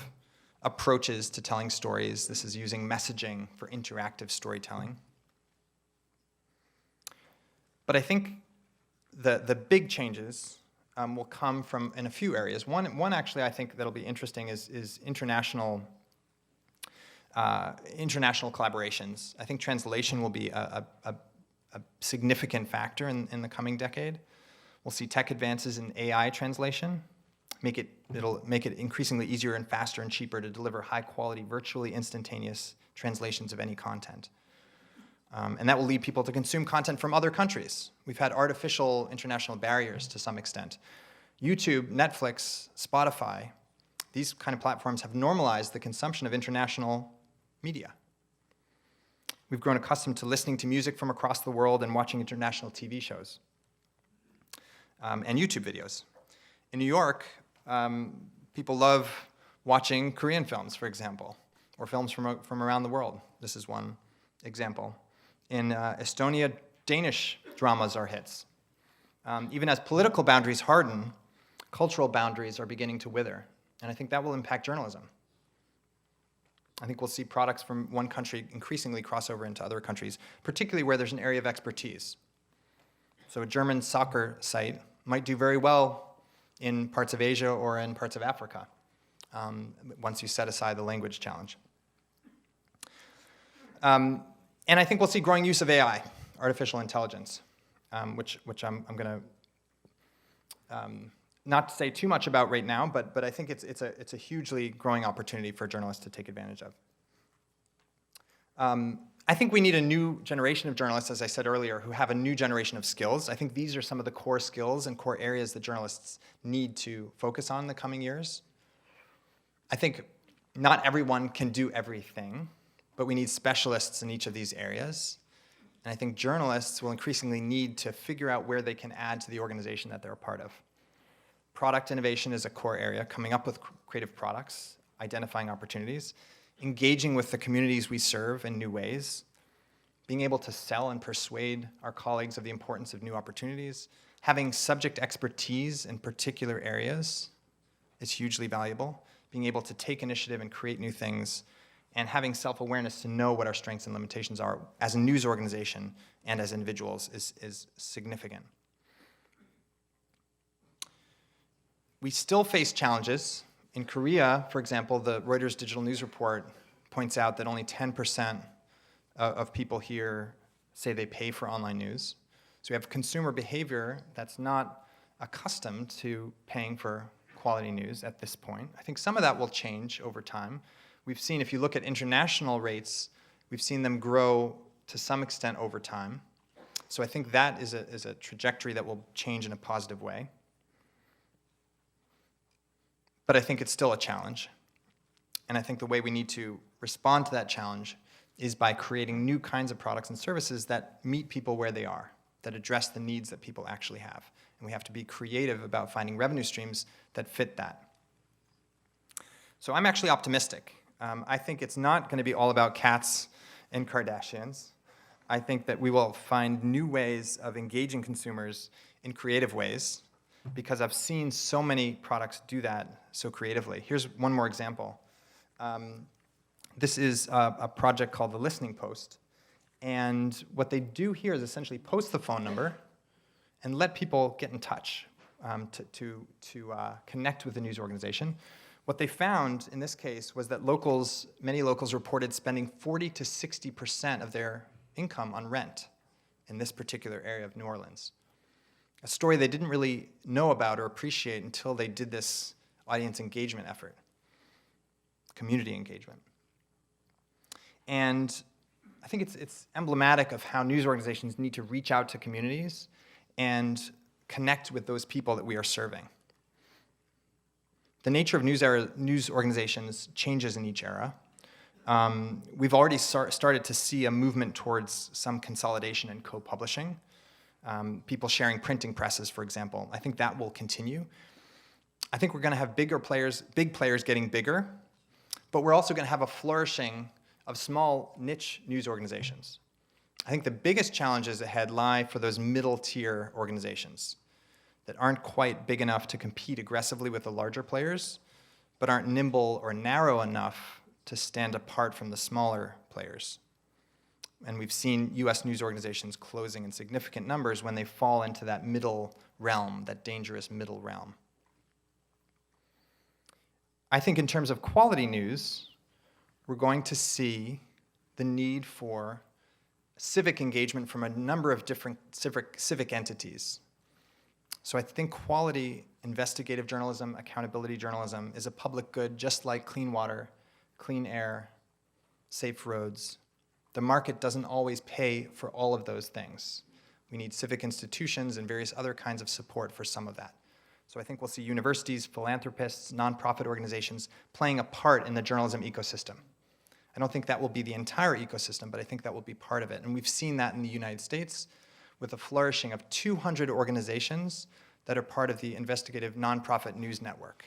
approaches to telling stories. This is using messaging for interactive storytelling. But I think the big changes will come from in a few areas. One actually I think that'll be interesting is international collaborations. I think translation will be a significant factor in the coming decade. We'll see tech advances in AI translation. It'll make it increasingly easier and faster and cheaper to deliver high-quality, virtually instantaneous translations of any content. And that will lead people to consume content from other countries. We've had artificial international barriers to some extent. YouTube, Netflix, Spotify, these kind of platforms have normalized the consumption of international media. We've grown accustomed to listening to music from across the world and watching international TV shows and YouTube videos. In New York, people love watching Korean films, for example, or films from around the world. This is one example. In Estonia, Danish dramas are hits. Even as political boundaries harden, cultural boundaries are beginning to wither. And I think that will impact journalism. I think we'll see products from one country increasingly cross over into other countries, particularly where there's an area of expertise. So a German soccer site might do very well in parts of Asia or in parts of Africa, once you set aside the language challenge. And I think we'll see growing use of AI, artificial intelligence, which I'm going to not to say too much about right now, but I think it's a hugely growing opportunity for journalists to take advantage of. I think we need a new generation of journalists, as I said earlier, who have a new generation of skills. I think these are some of the core skills and core areas that journalists need to focus on in the coming years. I think not everyone can do everything, but we need specialists in each of these areas. And I think journalists will increasingly need to figure out where they can add to the organization that they're a part of. Product innovation is a core area, coming up with creative products, identifying opportunities, engaging with the communities we serve in new ways, being able to sell and persuade our colleagues of the importance of new opportunities, having subject expertise in particular areas is hugely valuable, being able to take initiative and create new things, and having self-awareness to know what our strengths and limitations are as a news organization and as individuals is significant. We still face challenges. In Korea, for example, the Reuters Digital News Report points out that only 10% of people here say they pay for online news. So we have consumer behavior that's not accustomed to paying for quality news at this point. I think some of that will change over time. We've seen, if you look at international rates, we've seen them grow to some extent over time. So I think that is a trajectory that will change in a positive way. But I think it's still a challenge. And I think the way we need to respond to that challenge is by creating new kinds of products and services that meet people where they are, that address the needs that people actually have. And we have to be creative about finding revenue streams that fit that. So I'm actually optimistic. I think it's not going to be all about cats and Kardashians. I think that we will find new ways of engaging consumers in creative ways, because I've seen so many products do that so creatively. Here's one more example. This is a project called The Listening Post. And what they do here is essentially post the phone number and let people get in touch to connect with the news organization. What they found in this case was that many locals reported spending 40 to 60% of their income on rent in this particular area of New Orleans. A story they didn't really know about or appreciate until they did this audience engagement effort, community engagement. And I think it's emblematic of how news organizations need to reach out to communities and connect with those people that we are serving. The nature of news organizations changes in each era. We've already started to see a movement towards some consolidation and co-publishing. People sharing printing presses, for example. I think that will continue. I think we're going to have big players getting bigger, but we're also going to have a flourishing of small niche news organizations. I think the biggest challenges ahead lie for those middle-tier organizations that aren't quite big enough to compete aggressively with the larger players, but aren't nimble or narrow enough to stand apart from the smaller players. And we've seen US news organizations closing in significant numbers when they fall into that middle realm, that dangerous middle realm. I think in terms of quality news, we're going to see the need for civic engagement from a number of different civic entities. So I think quality investigative journalism, accountability journalism is a public good, just like clean water, clean air, safe roads. The market doesn't always pay for all of those things. We need civic institutions and various other kinds of support for some of that. So I think we'll see universities, philanthropists, nonprofit organizations playing a part in the journalism ecosystem. I don't think that will be the entire ecosystem, but I think that will be part of it. And we've seen that in the United States with a flourishing of 200 organizations that are part of the investigative nonprofit news network.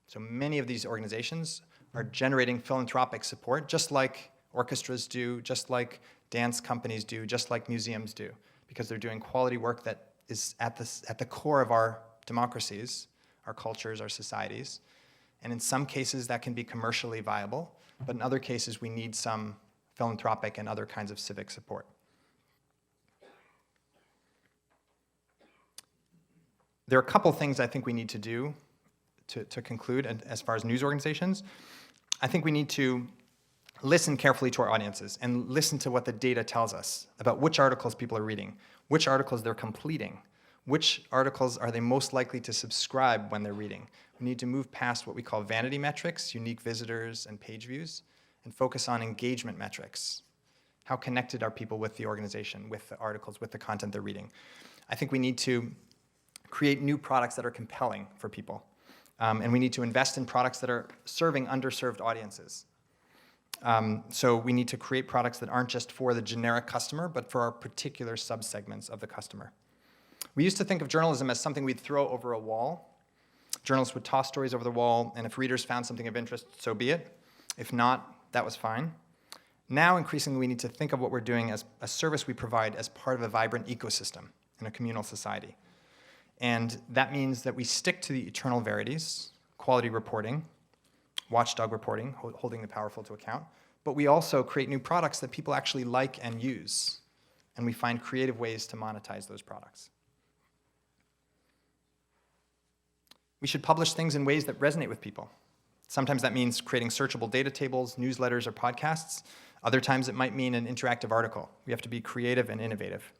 So many of these organizations are generating philanthropic support, just like orchestras do, just like dance companies do, just like museums do, because they're doing quality work that is at the core of our democracies, our cultures, our societies. And in some cases, that can be commercially viable, but in other cases, we need some philanthropic and other kinds of civic support. There are a couple things I think we need to do to conclude, and as far as news organizations. I think we need to listen carefully to our audiences and listen to what the data tells us about which articles people are reading, which articles they're completing, Which articles are they most likely to subscribe when they're reading? We need to move past what we call vanity metrics, unique visitors and page views, and focus on engagement metrics. How connected are people with the organization, with the articles, with the content they're reading? I think we need to create new products that are compelling for people. And we need to invest in products that are serving underserved audiences. So we need to create products that aren't just for the generic customer, but for our particular subsegments of the customer. We used to think of journalism as something we'd throw over a wall. Journalists would toss stories over the wall, and if readers found something of interest, so be it. If not, that was fine. Now, increasingly, we need to think of what we're doing as a service we provide as part of a vibrant ecosystem in a communal society. And that means that we stick to the eternal verities, quality reporting, watchdog reporting, holding the powerful to account, but we also create new products that people actually like and use, and we find creative ways to monetize those products. We should publish things in ways that resonate with people. Sometimes that means creating searchable data tables, newsletters, or podcasts. Other times it might mean an interactive article. We have to be creative and innovative.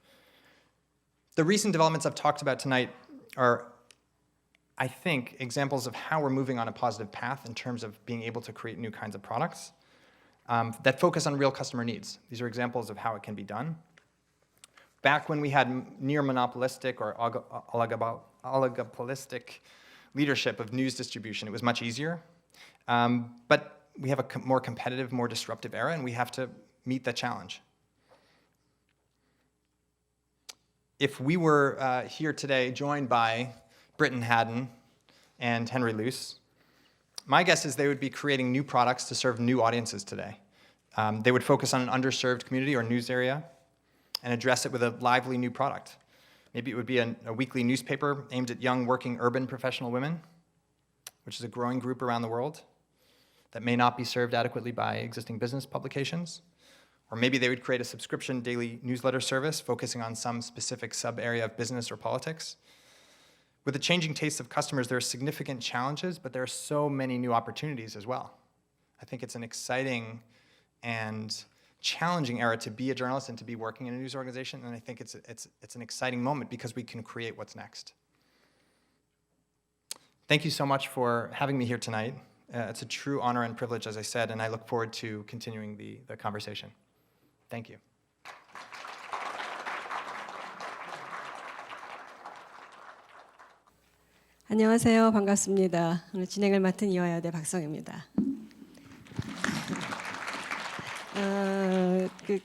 The recent developments I've talked about tonight are, I think, examples of how we're moving on a positive path in terms of being able to create new kinds of products that focus on real customer needs. These are examples of how it can be done. Back when we had near monopolistic or oligopolistic leadership of news distribution, it was much easier. But we have a more competitive, more disruptive era, and we have to meet that challenge. If we were here today joined by Britton Haddon and Henry Luce, my guess is they would be creating new products to serve new audiences today. They would focus on an underserved community or news area and address it with a lively new product. Maybe it would be a weekly newspaper aimed at young working urban professional women, which is a growing group around the world that may not be served adequately by existing business publications. Or maybe they would create a subscription daily newsletter service focusing on some specific sub-area of business or politics. With the changing tastes of customers, there are significant challenges, but there are so many new opportunities as well. I think it's an exciting and challenging era to be a journalist and to be working in a news organization, and I think it's an exciting moment because we can create what's next. Thank you so much for having me here tonight. It's a true honor and privilege, as I said, and I look forward to continuing the conversation. Thank you.
안녕하세요. 반갑습니다. 오늘 진행을 맡은 이화여대 박성입니다.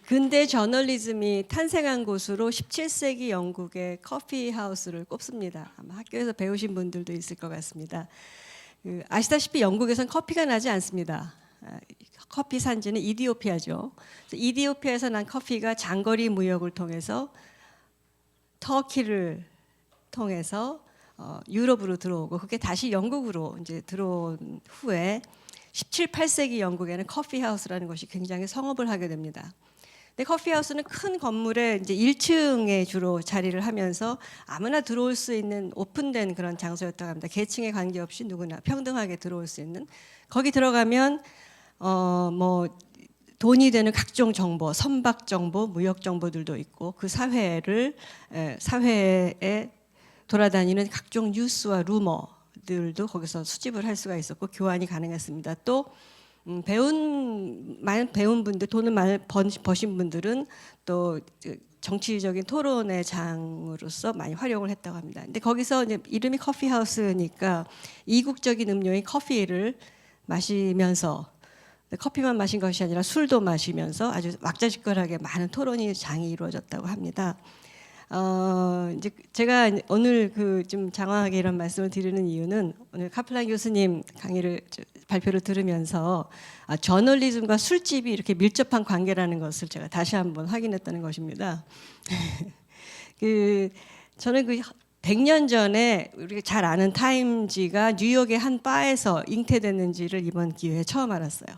근대 저널리즘이 탄생한 곳으로 17세기 영국의 커피 하우스를 꼽습니다. 아마 학교에서 배우신 분들도 있을 것 같습니다. 아시다시피 영국에선 커피가 나지 않습니다. 커피 산지는 이디오피아죠. 이디오피아에서 난 커피가 장거리 무역을 통해서 터키를 통해서 유럽으로 들어오고 그게 다시 영국으로 이제 들어온 후에 17, 18세기 영국에는 커피 하우스라는 것이 굉장히 성업을 하게 됩니다. 근데 커피 하우스는 큰 건물에 이제 1층에 주로 자리를 하면서 아무나 들어올 수 있는 오픈된 그런 장소였다고 합니다. 계층에 관계없이 누구나 평등하게 들어올 수 있는. 거기 들어가면 뭐 돈이 되는 각종 정보, 선박 정보, 무역 정보들도 있고 그 사회에 돌아다니는 각종 뉴스와 루머들도 거기서 수집을 할 수가 있었고 교환이 가능했습니다. 또 많은 배운 분들, 돈을 많이 버신 분들은 또 정치적인 토론의 장으로서 많이 활용을 했다고 합니다. 근데 거기서 이제 이름이 커피 하우스니까 이국적인 음료인 커피를 마시면서 커피만 마신 것이 아니라 술도 마시면서 아주 왁자지껄하게 많은 토론이 장이 이루어졌다고 합니다. 이제 제가 오늘 좀 장황하게 이런 말씀을 드리는 이유는 오늘 카플란 교수님 발표를 들으면서 저널리즘과 술집이 이렇게 밀접한 관계라는 것을 제가 다시 한번 확인했다는 것입니다. 저는 100년 전에 우리가 잘 아는 타임지가 뉴욕의 한 바에서 잉태됐는지를 이번 기회에 처음 알았어요.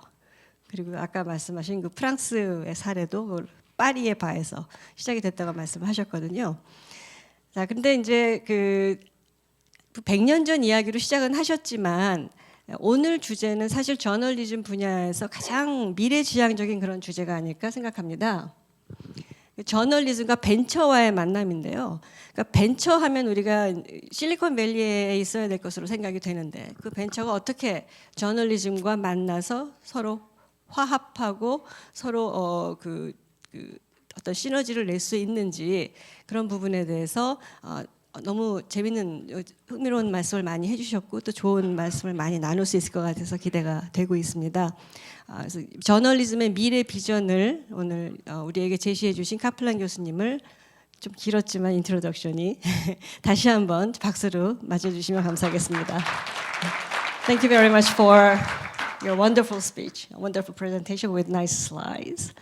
그리고 아까 말씀하신 그 프랑스의 사례도 파리의 바에서 시작이 됐다고 말씀하셨거든요. 자, 근데 이제 100년 전 이야기로 시작은 하셨지만 오늘 주제는 사실 저널리즘 분야에서 가장 미래지향적인 그런 주제가 아닐까 생각합니다. 저널리즘과 벤처와의 만남인데요. 그러니까 벤처하면 우리가 실리콘밸리에 있어야 될 것으로 생각이 되는데 그 벤처가 어떻게 저널리즘과 만나서 서로 화합하고 서로 어떤 시너지를 낼 수 있는지 그런 부분에 대해서 너무 재밌는 흥미로운 말씀을 많이 해주셨고 또 좋은 말씀을 많이 나눌 수 있을 것 같아서 기대가 되고 있습니다. 그래서 저널리즘의 미래 비전을 오늘 우리에게 제시해 주신 카플란 교수님을 좀 길었지만 인트로덕션이 다시 한번 박수로 맞아주시면 감사하겠습니다. Thank you very much for your wonderful speech, a wonderful presentation with nice slides,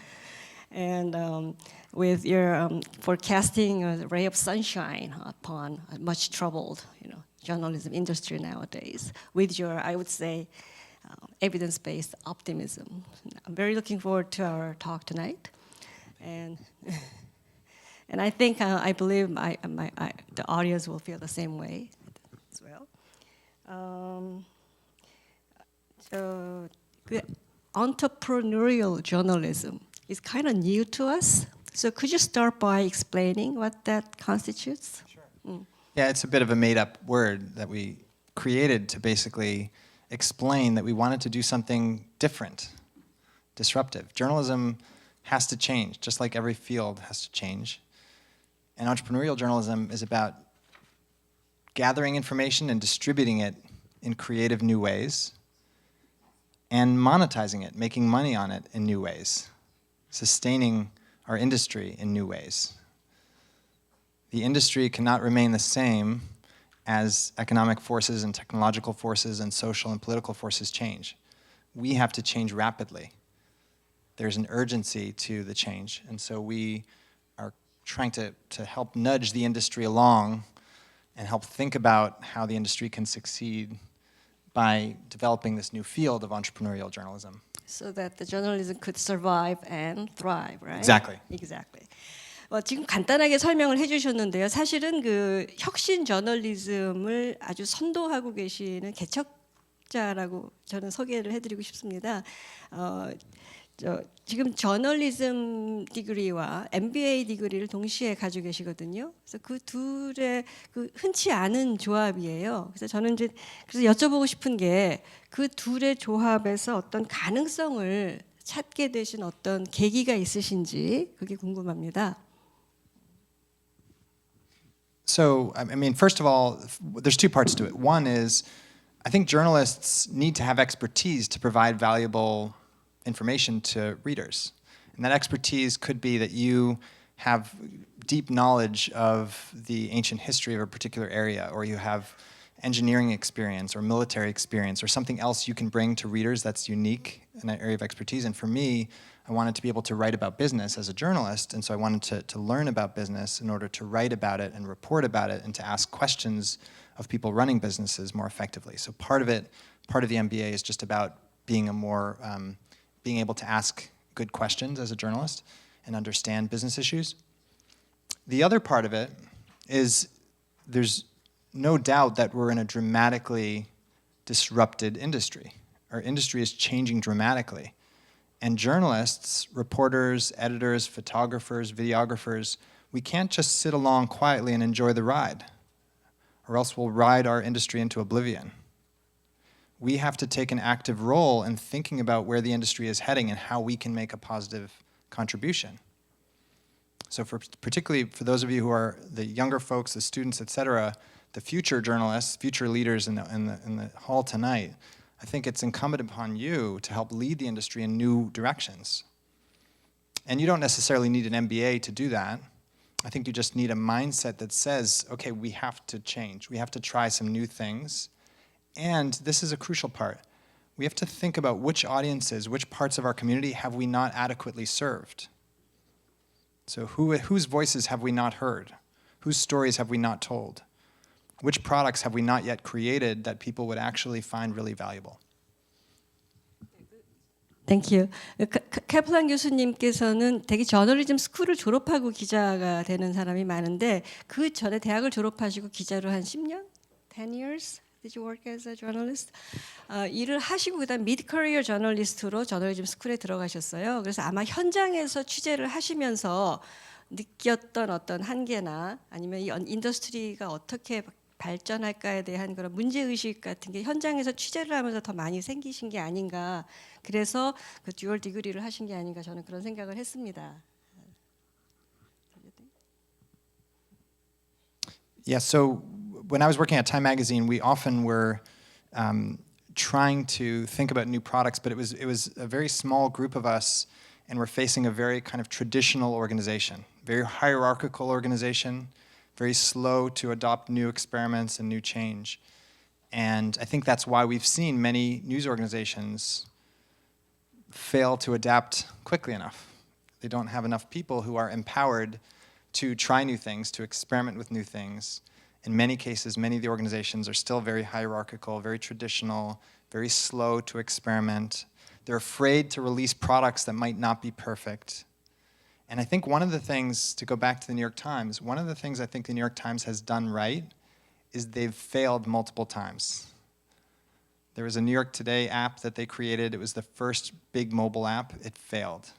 and with your forecasting a ray of sunshine upon a much troubled, journalism industry nowadays. With your, I would say, evidence-based optimism. I'm very looking forward to our talk tonight, and I think I believe the audience will feel the same way as well. So, entrepreneurial journalism is kind of new to us. So, could you start by explaining what that constitutes?
Sure. Yeah, it's a bit of a made-up word that we created to basically explain that we wanted to do something different, disruptive. Journalism has to change, just like every field has to change. And entrepreneurial journalism is about gathering information and distributing it in creative new ways and monetizing it, making money on it in new ways, sustaining our industry in new ways. The industry cannot remain the same as economic forces and technological forces and social and political forces change. We have to change rapidly. There's an urgency to the change, and so we are trying to help nudge the industry along and help think about how the industry can succeed by developing this new field of entrepreneurial journalism.
So that the journalism could survive and thrive, right?
Exactly.
Exactly. 지금 간단하게 설명을 해주셨는데요. 사실은 그 혁신 저널리즘을 아주 선도하고 계시는 개척자라고 저는 소개를 해드리고 싶습니다. 지금 저널리즘 디그리와 MBA 디그리를 동시에 가지고 계시거든요. 그래서 그 둘의 그 흔치 않은 조합이에요. 그래서 저는 이제 그래서 여쭤보고 싶은 게 그 둘의 조합에서 어떤 가능성을 찾게 되신 어떤 계기가 있으신지 그게 궁금합니다.
So, I mean, first of all, there's two parts to it. One is, I think journalists need to have expertise to provide valuable information to readers. And that expertise could be that you have deep knowledge of the ancient history of a particular area, or you have engineering experience or military experience or something else you can bring to readers that's unique in that area of expertise. And for me, I wanted to be able to write about business as a journalist, and so I wanted to learn about business in order to write about it and report about it and to ask questions of people running businesses more effectively. So part of the MBA is just about being being able to ask good questions as a journalist and understand business issues. The other part of it is there's no doubt that we're in a dramatically disrupted industry. Our industry is changing dramatically. And journalists, reporters, editors, photographers, videographers, we can't just sit along quietly and enjoy the ride, or else we'll ride our industry into oblivion. We have to take an active role in thinking about where the industry is heading and how we can make a positive contribution. So particularly for those of you who are the younger folks, the students, etc., the future journalists, future leaders in the hall tonight, I think it's incumbent upon you to help lead the industry in new directions. And you don't necessarily need an MBA to do that. I think you just need a mindset that says, okay, we have to change. We have to try some new things. And this is a crucial part. We have to think about which audiences, which parts of our community have we not adequately served. So whose voices have we not heard? Whose stories have we not told? Which products have we not yet created that people would actually find really valuable?
Thank you. 캐플란 교수님께서는 되게 저널리즘 스쿨을 졸업하고 기자가 되는 사람이 많은데 그 전에 대학을 졸업하시고 기자로 한 10년? 10 years? Did you work as a journalist? 일을 하시고 그다음 mid-career journalist로 저널리즘 스쿨에 들어가셨어요. 그래서 아마 현장에서 취재를 하시면서 느꼈던 어떤 한계나 아니면 이 인더스트리가 어떻게 발전할까에 대한 그런 문제의식 같은 게 현장에서 취재를 하면서 더 많이 생기신 게 아닌가. 그래서 그 듀얼 디그리를 하신 게 아닌가 저는 그런 생각을 했습니다.
Yeah, so when I was working at Time Magazine, we often were trying to think about new products, but it was a very small group of us, and we're facing a very kind of traditional organization, very hierarchical organization, very slow to adopt new experiments and new change. And I think that's why we've seen many news organizations fail to adapt quickly enough. They don't have enough people who are empowered to try new things, to experiment with new things. In many cases, many of the organizations are still very hierarchical, very traditional, very slow to experiment. They're afraid to release products that might not be perfect. And I think one of the things, to go back to the New York Times, one of the things I think the New York Times has done right is they've failed multiple times. There was a New York Today app that they created. It was the first big mobile app. It failed.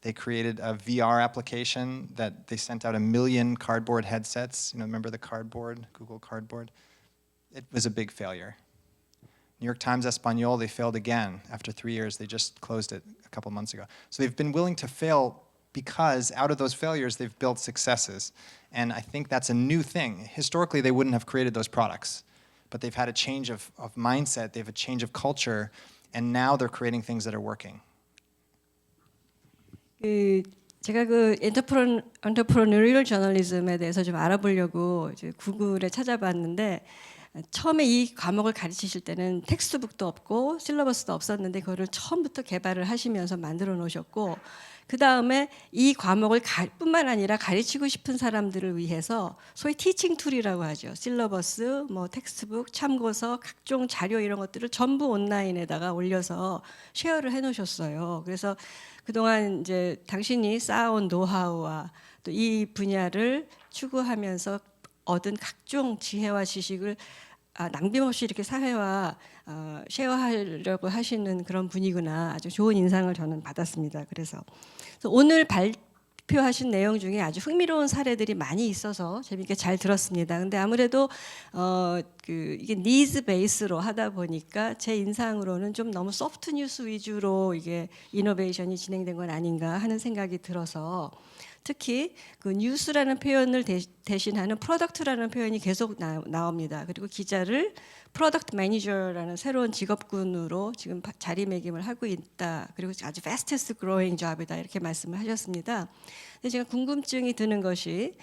They created a VR application that they sent out 1 million cardboard headsets. You know, remember the cardboard, Google Cardboard? It was a big failure. New York Times Espanol, they failed again. After 3 years, they just closed it a couple months ago. So they've been willing to fail because out of those failures, they've built successes. And I think that's a new thing. Historically, they wouldn't have created those products. But they've had a change of mindset, they have a change of culture, and now they're creating things that are working.
제가 그 Entrepreneurial Journalism에 대해서 좀 알아보려고 이제 구글에 찾아봤는데 처음에 이 과목을 가르치실 때는 텍스트북도 없고 실러버스도 없었는데 그거를 처음부터 개발을 하시면서 만들어 놓으셨고 그 다음에 이 과목을 뿐만 아니라 가르치고 싶은 사람들을 위해서 소위 티칭 툴이라고 하죠. 실러버스, 뭐 텍스트북, 참고서, 각종 자료 이런 것들을 전부 온라인에다가 올려서 쉐어를 해놓으셨어요. 그래서 그동안 이제 당신이 쌓아온 노하우와 또 이 분야를 추구하면서 얻은 각종 지혜와 지식을 낭비없이 이렇게 사회와 쉐어하려고 하시는 그런 분이구나. 아주 좋은 인상을 저는 받았습니다. 그래서 오늘 발표하신 내용 중에 아주 흥미로운 사례들이 많이 있어서 재밌게 잘 들었습니다. 근데 아무래도 이게 니즈 베이스로 하다 보니까 제 인상으로는 좀 너무 소프트 뉴스 위주로 이게 이노베이션이 진행된 건 아닌가 하는 생각이 들어서 특히 그 뉴스라는 표현을 대신하는 프로덕트라는 표현이 계속 나옵니다. 그리고 기자를 프로덕트 매니저라는 새로운 직업군으로 지금 자리매김을 하고 있다. 그리고 아주 fastest growing job이다 이렇게 말씀을 하셨습니다. 근데 제가 궁금증이 드는 것이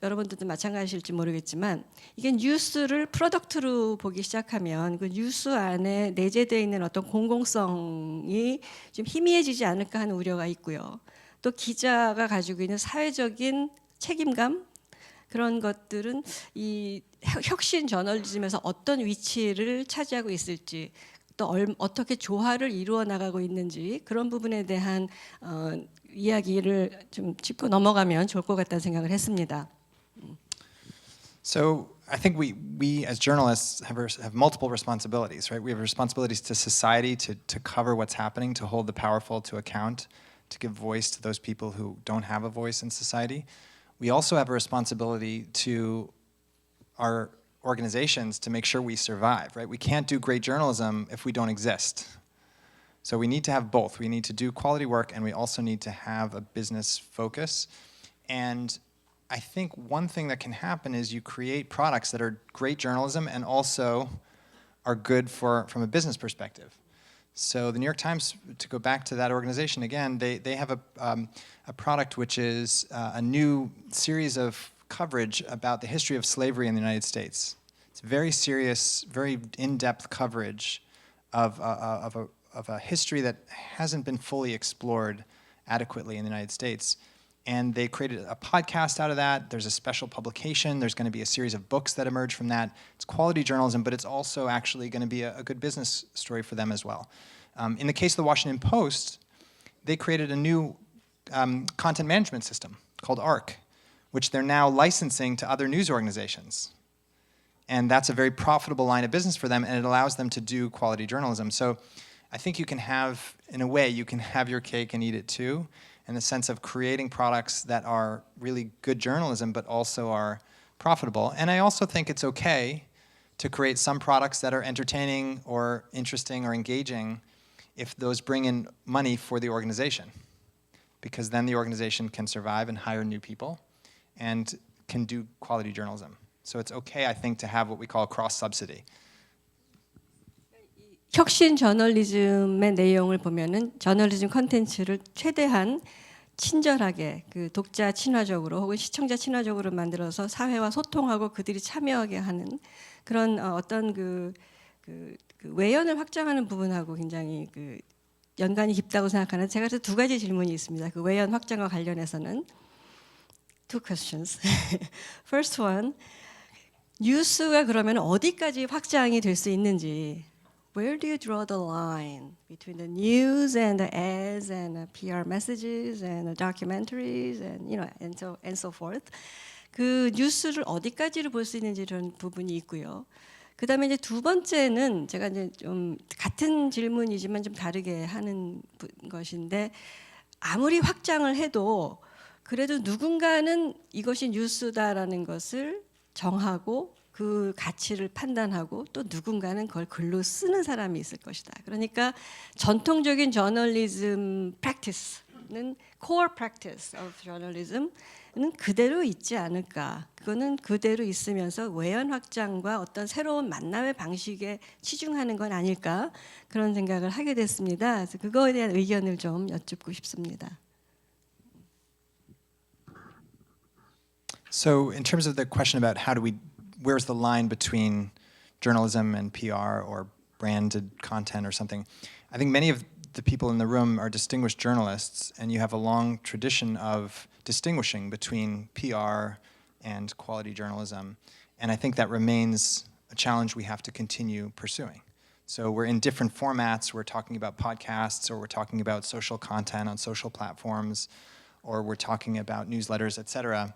여러분들도 마찬가지일지 모르겠지만 이게 뉴스를 프로덕트로 보기 시작하면 그 뉴스 안에 내재되어 있는 어떤 공공성이 좀 희미해지지 않을까 하는 우려가 있고요. 또 기자가 가지고 있는 사회적인 책임감 그런 것들은 이 혁신 저널리즘에서 어떤 위치를 차지하고 있을지 또 어떻게 조화를 이루어 나가고 있는지 그런 부분에 대한 이야기를 좀 짚고 넘어가면 좋을 것 같다는 생각을 했습니다.
So I think we as journalists have multiple responsibilities, right? We have responsibilities to society to cover what's happening, to hold the powerful to account, to give voice to those people who don't have a voice in society. We also have a responsibility to our organizations to make sure we survive, right? We can't do great journalism if we don't exist. So we need to have both. We need to do quality work and we also need to have a business focus. And I think one thing that can happen is you create products that are great journalism and also are good from a business perspective. So the New York Times, to go back to that organization again, they have a product which is a new series of coverage about the history of slavery in the United States. It's very serious, very in-depth coverage of a history that hasn't been fully explored adequately in the United States. And they created a podcast out of that. There's a special publication. There's going to be a series of books that emerge from that. It's quality journalism, but it's also actually going to be a good business story for them as well. In the case of the Washington Post, they created a new content management system called ARC, which they're now licensing to other news organizations. And that's a very profitable line of business for them, and it allows them to do quality journalism. So I think you can have, in a way, you can have your cake and eat it too. in the sense of creating products that are really good journalism but also are profitable. And I also think it's okay to create some products that are entertaining or interesting or engaging if those bring in money for the organization, because then the organization can survive and hire new people and can do quality journalism. So it's okay, I think, to have what we call cross-subsidy.
혁신 저널리즘의 내용을 보면은 저널리즘 컨텐츠를 최대한 친절하게 그 독자 친화적으로 혹은 시청자 친화적으로 만들어서 사회와 소통하고 그들이 참여하게 하는 그런 어떤 그 외연을 확장하는 부분하고 굉장히 그 연관이 깊다고 생각하는 제가 그래서 두 가지 질문이 있습니다. 그 외연 확장과 관련해서는 two questions. First one, 뉴스가 그러면 어디까지 확장이 될 수 있는지. Where do you draw the line between the news and the ads and the PR messages and the documentaries and and so forth? 그 뉴스를 어디까지를 볼 수 있는지 이런 부분이 있고요. 그다음에 이제 두 번째는 제가 이제 좀 같은 질문이지만 좀 다르게 하는 것인데 아무리 확장을 해도 그래도 누군가는 이것이 뉴스다라는 것을 정하고 그 가치를 판단하고 또 누군가는 그걸 글로 쓰는 사람이 있을 것이다. 그러니까 전통적인 저널리즘 프랙티스는 core practice of journalism은 그대로 있지 않을까. 그거는 그대로 있으면서 외연 확장과 어떤 새로운 만남의 방식에 치중하는 건 아닐까. 그런 생각을 하게 됐습니다. 그래서 그거에 대한 의견을 좀 여쭙고 싶습니다.
So in terms of the question about where's the line between journalism and PR or branded content or something, I think many of the people in the room are distinguished journalists, and you have a long tradition of distinguishing between PR and quality journalism. And I think that remains a challenge we have to continue pursuing. So we're in different formats. We're talking about podcasts, or we're talking about social content on social platforms, or we're talking about newsletters, etc.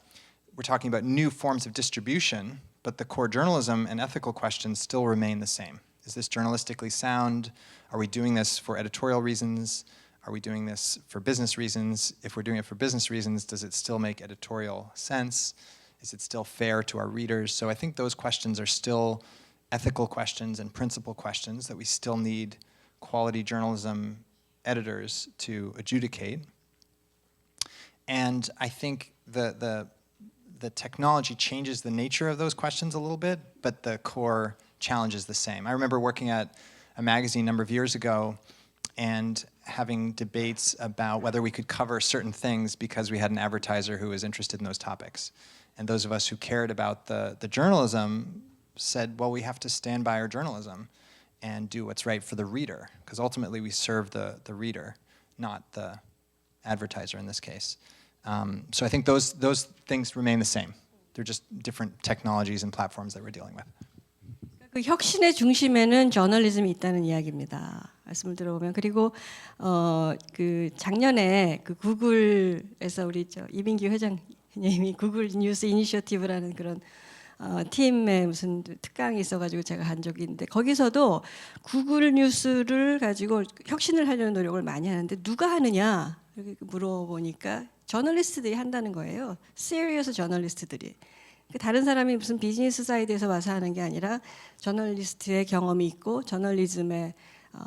We're talking about new forms of distribution, but the core journalism and ethical questions still remain the same. Is this journalistically sound? Are we doing this for editorial reasons? Are we doing this for business reasons? If we're doing it for business reasons, does it still make editorial sense? Is it still fair to our readers? So I think those questions are still ethical questions and principle questions that we still need quality journalism editors to adjudicate. And I think the technology changes the nature of those questions a little bit, but the core challenge is the same. I remember working at a magazine a number of years ago and having debates about whether we could cover certain things because we had an advertiser who was interested in those topics. And those of us who cared about the journalism said, well, we have to stand by our journalism and do what's right for the reader, because ultimately we serve the reader, not the advertiser in this case. So I think those things remain the same. They're just different technologies and platforms that we're dealing with.
그 혁신의 중심에는 저널리즘이 있다는 이야기입니다. 말씀을 들어보면 그리고 그 작년에 그 구글에서 우리 이민기 회장님이 구글 뉴스 이니셔티브라는 그런 팀에 무슨 특강이 있어가지고 제가 한 적이 있는데 거기서도 구글 뉴스를 가지고 혁신을 하려는 노력을 많이 하는데 누가 하느냐 이렇게 물어보니까 저널리스트들이 한다는 거예요. 시리어스 저널리스트들이. 다른 사람이 무슨 비즈니스 사이드에서 와서 하는 게 아니라 저널리스트의 경험이 있고 저널리즘의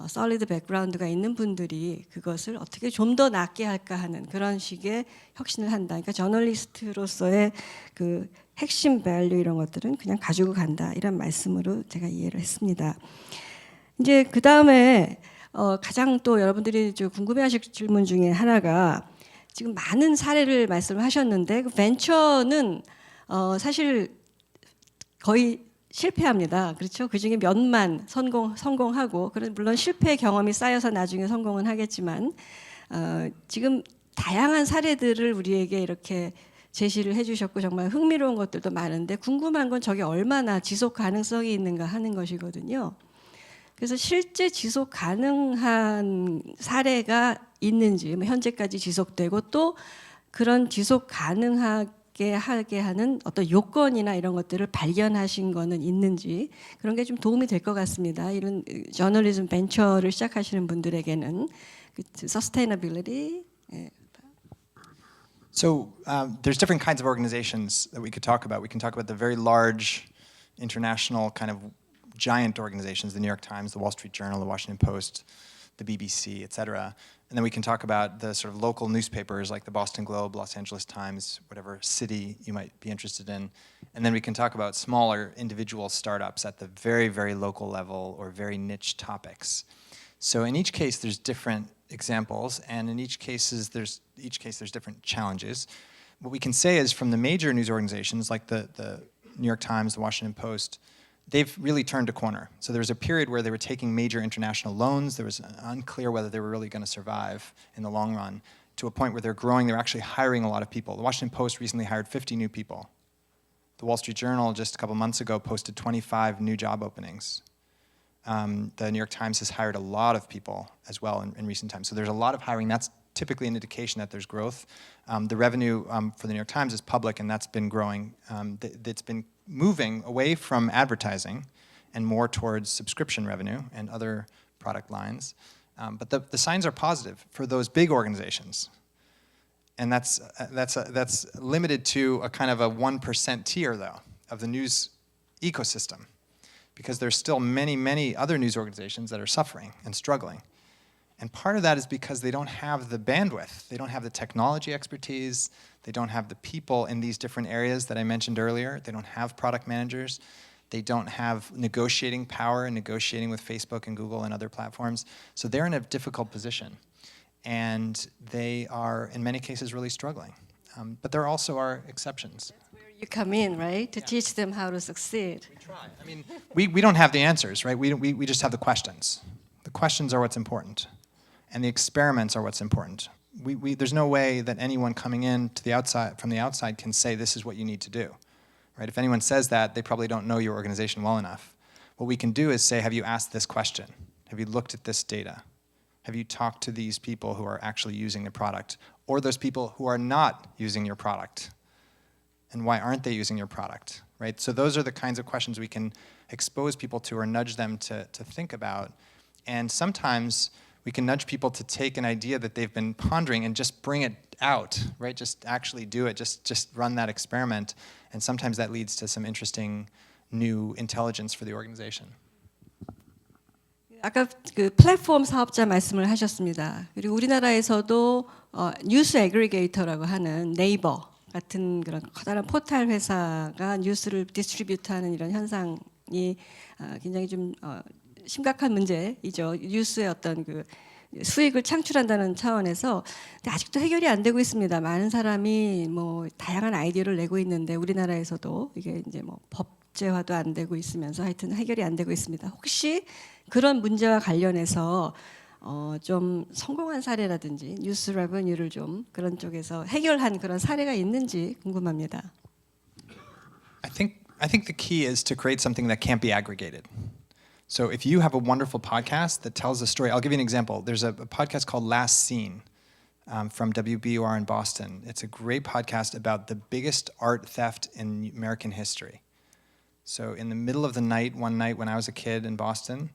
솔리드 백그라운드가 있는 분들이 그것을 어떻게 좀 더 낫게 할까 하는 그런 식의 혁신을 한다. 그러니까 저널리스트로서의 그 핵심 밸류 이런 것들은 그냥 가지고 간다. 이런 말씀으로 제가 이해를 했습니다. 이제 그 다음에 가장 또 여러분들이 궁금해하실 질문 중에 하나가 지금 많은 사례를 말씀하셨는데 그 벤처는 사실 거의 실패합니다. 그렇죠? 그 중에 몇만 성공하고, 물론 실패 경험이 쌓여서 나중에 성공은 하겠지만, 지금 다양한 사례들을 우리에게 이렇게 제시를 해주셨고, 정말 흥미로운 것들도 많은데, 궁금한 건 저게 얼마나 지속 가능성이 있는가 하는 것이거든요. 그래서 실제 지속 가능한 사례가 있는지, 현재까지 지속되고 또 그런 지속 가능하게 하게 하는 어떤 요건이나 이런 것들을 발견하신 거는 있는지 그런 게 좀 도움이 될 것 같습니다. 이런 저널리즘 벤처를 시작하시는 분들에게는 서스테이너빌리티
So there's different kinds of organizations that we could talk about. We can talk about the very large international kind of giant organizations, the New York Times, the Wall Street Journal, the Washington Post, the BBC, et cetera. And then we can talk about the sort of local newspapers like the Boston Globe, Los Angeles Times, whatever city you might be interested in. And then we can talk about smaller individual startups at the very, very local level or very niche topics. So in each case, there's different examples, and in each case there's different challenges. What we can say is from the major news organizations like the New York Times, the Washington Post, they've really turned a corner. So there was a period where they were taking major international loans. There was unclear whether they were really going to survive in the long run, to a point where they're growing. They're actually hiring a lot of people. The Washington Post recently hired 50 new people. The Wall Street Journal just a couple months ago posted 25 new job openings. The New York Times has hired a lot of people as well in recent times. So there's a lot of hiring. That's typically an indication that there's growth. The revenue for the New York Times is public, and that's been growing. It's been moving away from advertising and more towards subscription revenue and other product lines. But the signs are positive for those big organizations. And that's limited to a kind of a 1% tier, though, of the news ecosystem, because there's still many, many other news organizations that are suffering and struggling. And part of that is because they don't have the bandwidth. They don't have the technology expertise. They don't have the people in these different areas that I mentioned earlier. They don't have product managers. They don't have negotiating power and negotiating with Facebook and Google and other platforms. So they're in a difficult position. And they are, in many cases, really struggling. But there also are exceptions.
That's where you come in, right? To teach them how to succeed.
We try. I mean, we don't have the answers, right? We just have the questions. The questions are what's important. And the experiments are what's important. There's no way that anyone coming in to the outside, from the outside, can say this is what you need to do, right? If anyone says that, they probably don't know your organization well enough. What we can do is say, have you asked this question? Have you looked at this data? Have you talked to these people who are actually using the product, or those people who are not using your product? And why aren't they using your product, right? So those are the kinds of questions we can expose people to or nudge them to think about. And sometimes we can nudge people to take an idea that they've been pondering and just bring it out, right? Just actually do it, just run that experiment. And sometimes that leads to some interesting new intelligence for the organization.
아까 그 플랫폼 사업자 말씀을 하셨습니다. 그리고 우리나라에서도 뉴스 애그리게이터라고 하는 네이버 같은 그런 커다란 포털 회사가 뉴스를 디스트리뷰트하는 이런 현상이 굉장히 좀 심각한 문제이죠. 뉴스의 어떤 그 수익을 창출한다는 차원에서 근데 아직도 해결이 안 되고 있습니다. 많은 사람이 뭐 다양한 아이디어를 내고 있는데 우리나라에서도 이게 이제 뭐 법제화도 안 되고 있으면서 하여튼 해결이 안 되고 있습니다. 혹시 그런 문제와 관련해서 좀 성공한 사례라든지 뉴스 레버뉴를 좀 그런 쪽에서 해결한 그런 사례가 있는지 궁금합니다.
I think the key is to create something that can't be aggregated. So if you have a wonderful podcast that tells a story, I'll give you an example. There's a podcast called Last Scene from WBUR in Boston. It's a great podcast about the biggest art theft in American history. So in the middle of the night, one night when I was a kid in Boston,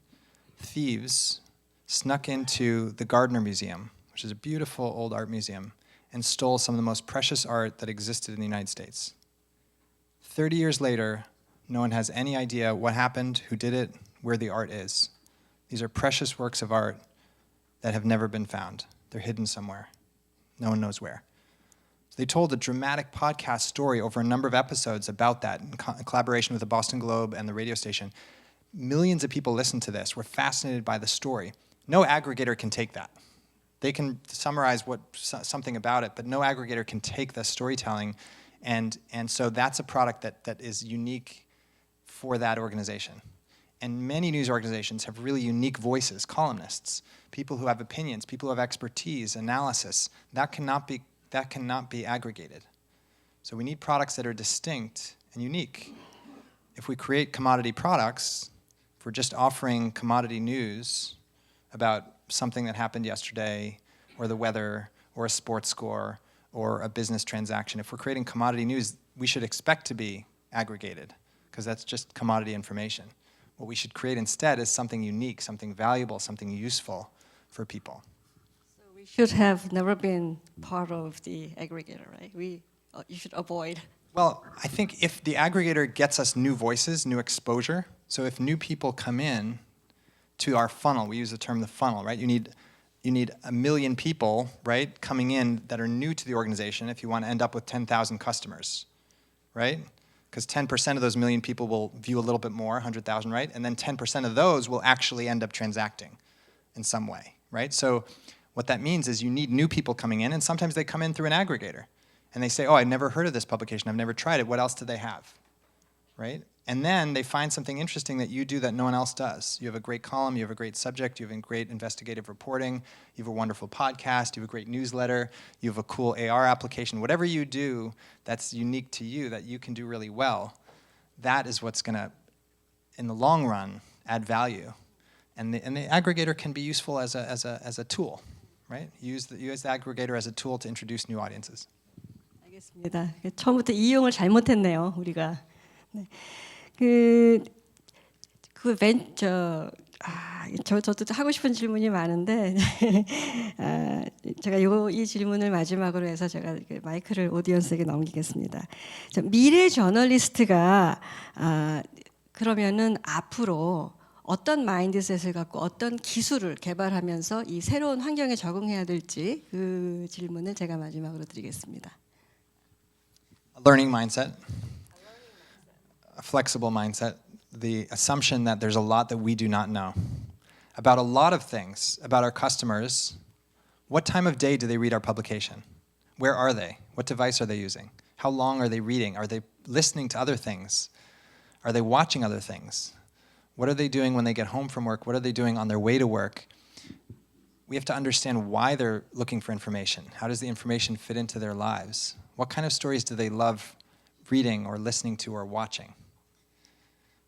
thieves snuck into the Gardner Museum, which is a beautiful old art museum, and stole some of the most precious art that existed in the United States. 30 years later, no one has any idea what happened, who did it, where the art is. These are precious works of art that have never been found. They're hidden somewhere. No one knows where. So they told a dramatic podcast story over a number of episodes about that in collaboration with the Boston Globe and the radio station. Millions of people listened to this, were fascinated by the story. No aggregator can take that. They can summarize something about it, but no aggregator can take the storytelling. And so that's a product that is unique for that organization. And many news organizations have really unique voices, columnists, people who have opinions, people who have expertise, analysis. That cannot be aggregated. So we need products that are distinct and unique. If we create commodity products, if we're just offering commodity news about something that happened yesterday, or the weather, or a sports score, or a business transaction, if we're creating commodity news, we should expect to be aggregated, because that's just commodity information. What we should create instead is something unique, something valuable, something useful for people.
So we should have never been part of the aggregator, right? You should avoid.
Well, I think if the aggregator gets us new voices, new exposure, so if new people come in to our funnel, we use the term the funnel, right? You need 1 million people, right, coming in that are new to the organization if you want to end up with 10,000 customers, right? Because 10% of those 1 million people will view a little bit more, 100,000, right? And then 10% of those will actually end up transacting in some way, right? So what that means is you need new people coming in, and sometimes they come in through an aggregator. And they say, oh, I've never heard of this publication. I've never tried it. What else do they have, right? And then they find something interesting that you do that no one else does. You have a great column. You have a great subject. You have great investigative reporting. You have a wonderful podcast. You have a great newsletter. You have a cool AR application. Whatever you do that's unique to you, that you can do really well, that is what's going to, in the long run, add value. And the aggregator can be useful as a tool, right? Use the aggregator as a tool to introduce new audiences.
알겠습니다. 처음부터 이용을 잘못했네요, 우리가. 네. 저도 하고 싶은 질문이 많은데 제가 이 질문을 마지막으로 해서 제가 마이크를 오디언스에게 넘기겠습니다. 미래 저널리스트가 그러면은 앞으로 어떤 마인드셋을 갖고 어떤 기술을 개발하면서 이 새로운 환경에 적응해야 될지 그 질문을 제가 마지막으로 드리겠습니다.
A learning mindset, a flexible mindset, the assumption that there's a lot that we do not know about a lot of things, about our customers. What time of day do they read our publication? Where are they? What device are they using? How long are they reading? Are they listening to other things? Are they watching other things? What are they doing when they get home from work? What are they doing on their way to work? We have to understand why they're looking for information. How does the information fit into their lives? What kind of stories do they love reading or listening to or watching?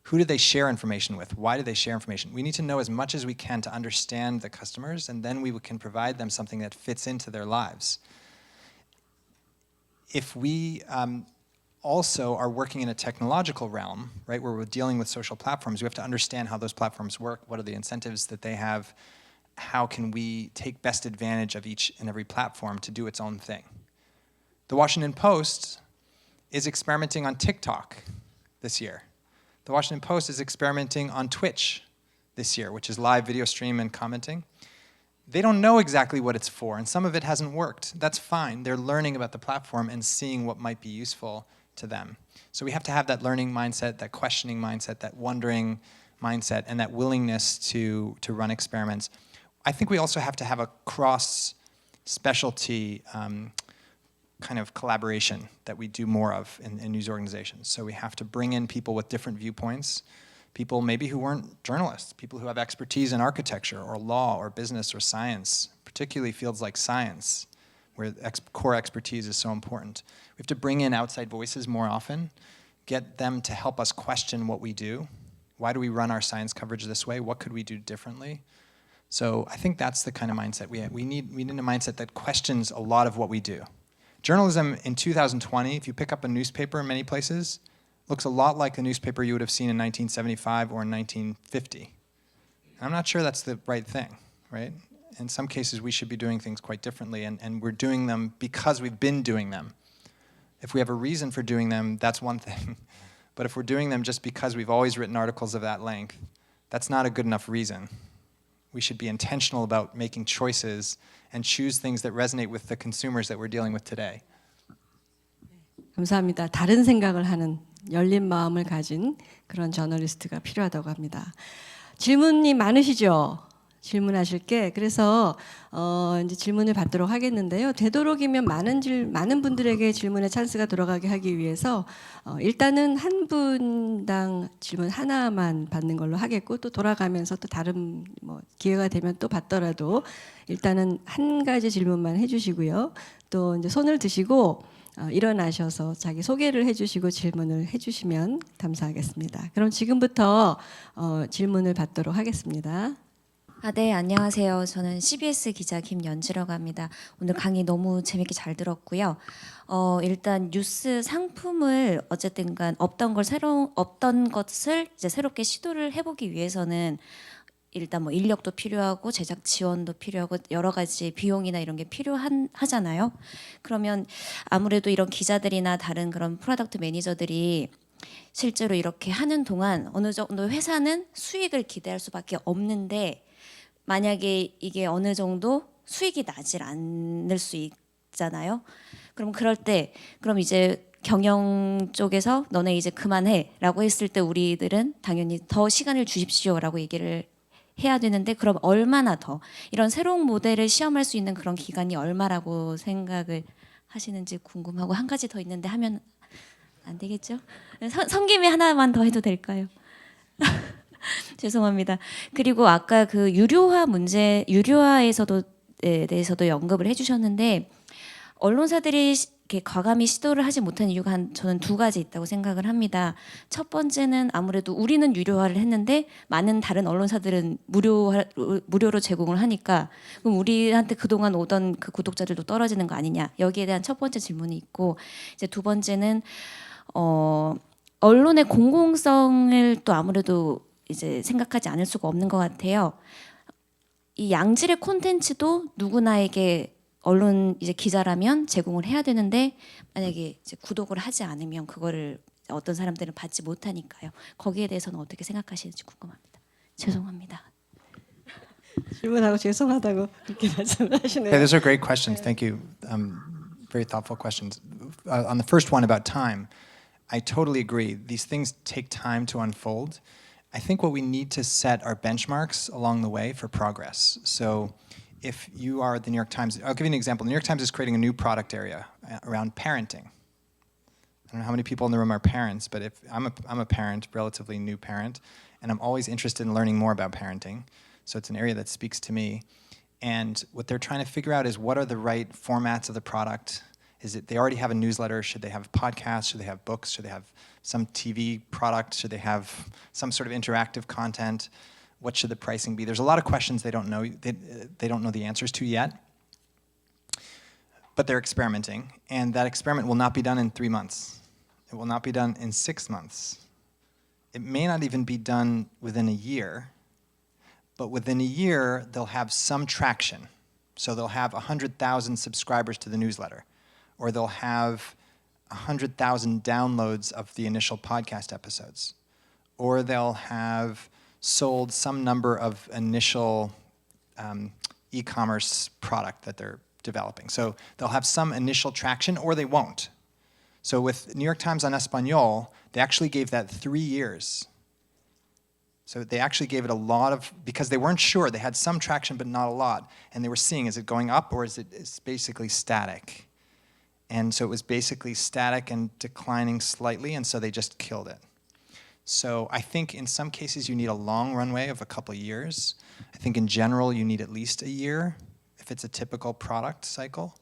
Who do they share information with? Why do they share information? We need to know as much as we can to understand the customers, and then we can provide them something that fits into their lives. If we also are working in a technological realm, right, where we're dealing with social platforms, we have to understand how those platforms work. What are the incentives that they have? How can we take best advantage of each and every platform to do its own thing? The Washington Post is experimenting on TikTok this year. The Washington Post is experimenting on Twitch this year, which is live video stream and commenting. They don't know exactly what it's for, and some of it hasn't worked. That's fine. They're learning about the platform and seeing what might be useful to them. So we have to have that learning mindset, that questioning mindset, that wondering mindset, and that willingness to run experiments. I think we also have to have a cross-specialty kind of collaboration that we do more of in news organizations. So we have to bring in people with different viewpoints, people maybe who weren't journalists, people who have expertise in architecture or law or business or science, particularly fields like science, where core expertise is so important. We have to bring in outside voices more often, get them to help us question what we do. Why do we run our science coverage this way? What could we do differently? So I think that's the kind of mindset we need a mindset that questions a lot of what we do. Journalism in 2020, if you pick up a newspaper in many places, looks a lot like the newspaper you would have seen in 1975 or in 1950. And I'm not sure that's the right thing, right? In some cases, we should be doing things quite differently, and we're doing them because we've been doing them. If we have a reason for doing them, that's one thing. But if we're doing them just because we've always written articles of that length, that's not a good enough reason. We should be intentional about making choices and choose things that resonate with the consumers that we're dealing with today.
감사합니다. 다른 생각을 하는 열린 마음을 가진 그런 저널리스트가 필요하다고 합니다. 질문이 많으시죠? 질문하실 게. 그래서 이제 질문을 받도록 하겠는데요. 되도록이면 많은 분들에게 질문의 찬스가 돌아가게 하기 위해서 일단은 한 분당 질문 하나만 받는 걸로 하겠고, 또 돌아가면서 또 다른 기회가 되면 또 받더라도 일단은 한 가지 질문만 해주시고요. 또 이제 손을 드시고 일어나셔서 자기 소개를 해주시고 질문을 해주시면 감사하겠습니다. 그럼 지금부터 질문을 받도록 하겠습니다.
네, 안녕하세요. 저는 CBS 기자 김연지라고 합니다. 오늘 강의 너무 재밌게 잘 들었고요. 일단 뉴스 상품을 어쨌든간 없던 것을 이제 새롭게 시도를 해보기 위해서는 일단 뭐 인력도 필요하고 제작 지원도 필요하고 여러 가지 비용이나 이런 게 필요하잖아요. 그러면 아무래도 이런 기자들이나 다른 그런 프로덕트 매니저들이 실제로 이렇게 하는 동안 어느 정도 회사는 수익을 기대할 수밖에 없는데 만약에 이게 어느 정도 수익이 나질 않을 수 있잖아요. 그럼 그럴 때 그럼 이제 경영 쪽에서 너네 이제 그만해라고 했을 때 우리들은 당연히 더 시간을 주십시오라고 얘기를 해야 되는데 그럼 얼마나 더 이런 새로운 모델을 시험할 수 있는 그런 기간이 얼마라고 생각을 하시는지 궁금하고 한 가지 더 있는데 하면 안 되겠죠? 성김에 하나만 더 해도 될까요? 죄송합니다. 그리고 아까 그 유료화 문제, 유료화에서도 대해서도 언급을 해주셨는데 언론사들이 이렇게 과감히 시도를 하지 못한 이유가 저는 두 가지 있다고 생각을 합니다. 첫 번째는 아무래도 우리는 유료화를 했는데 많은 다른 언론사들은 무료로 제공을 하니까 그럼 우리한테 그동안 오던 그 구독자들도 떨어지는 거 아니냐 여기에 대한 첫 번째 질문이 있고 이제 두 번째는 언론의 공공성을 또 아무래도 이제 생각하지 않을 수가 없는 것 같아요. 이 양질의 콘텐츠도 누구나에게 언론 이제 기자라면 제공을 해야 되는데 만약에 이제 구독을 하지 않으면 그거를 어떤 사람들은 받지 못하니까요. 거기에 대해서는 어떻게 생각하시는지 궁금합니다. 죄송합니다.
질문하고 죄송하다고 그렇게 말씀하시네요.
Yeah, those are great questions. Thank you. Very thoughtful questions. On the first one about time, I totally agree. These things take time to unfold. I think what we need to set are benchmarks along the way for progress. So if you are the New York Times, I'll give you an example. The New York Times is creating a new product area around parenting. I don't know how many people in the room are parents, but if I'm a parent, relatively new parent, and I'm always interested in learning more about parenting. So it's an area that speaks to me. And what they're trying to figure out is what are the right formats of the product. Is it they already have a newsletter? Should they have a podcast? Should they have books? Should they have some TV product? Should they have some sort of interactive content? What should the pricing be? There's a lot of questions they don't know. They don't know the answers to yet. But they're experimenting, and that experiment will not be done in 3 months. It will not be done in 6 months. It may not even be done within a year. But within a year, they'll have some traction. So they'll have 100,000 subscribers to the newsletter, or they'll have 100,000 downloads of the initial podcast episodes, or they'll have sold some number of initial e-commerce product that they're developing. So they'll have some initial traction, or they won't. So with New York Times en Español, they actually gave that 3 years. So they actually gave it a lot of, because they weren't sure, they had some traction but not a lot, and they were seeing, is it going up or is it basically static? And so it was basically static and declining slightly, and so they just killed it. So I think in some cases you need a long runway of a couple of years. I think in general you need at least a year if it's a typical product cycle.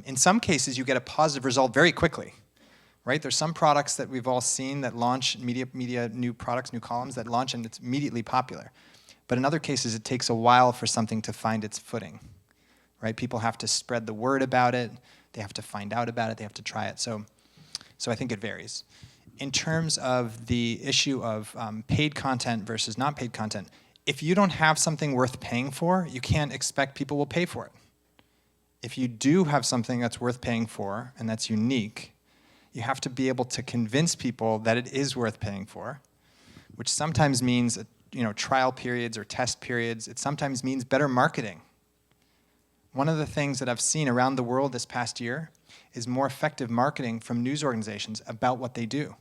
In some cases you get a positive result very quickly. Right? There's some products that we've all seen that launch, media, new products, new columns that launch and it's immediately popular. But in other cases it takes a while for something to find its footing. Right? People have to spread the word about it, they have to find out about it, they have to try it. So I think it varies. In terms of the issue of paid content versus not paid content, if you don't have something worth paying for, you can't expect people will pay for it. If you do have something that's worth paying for and that's unique, you have to be able to convince people that it is worth paying for, which sometimes means trial periods or test periods. It sometimes means better marketing. One of the things that I've seen around the world this past year is more effective marketing from news organizations about what they do.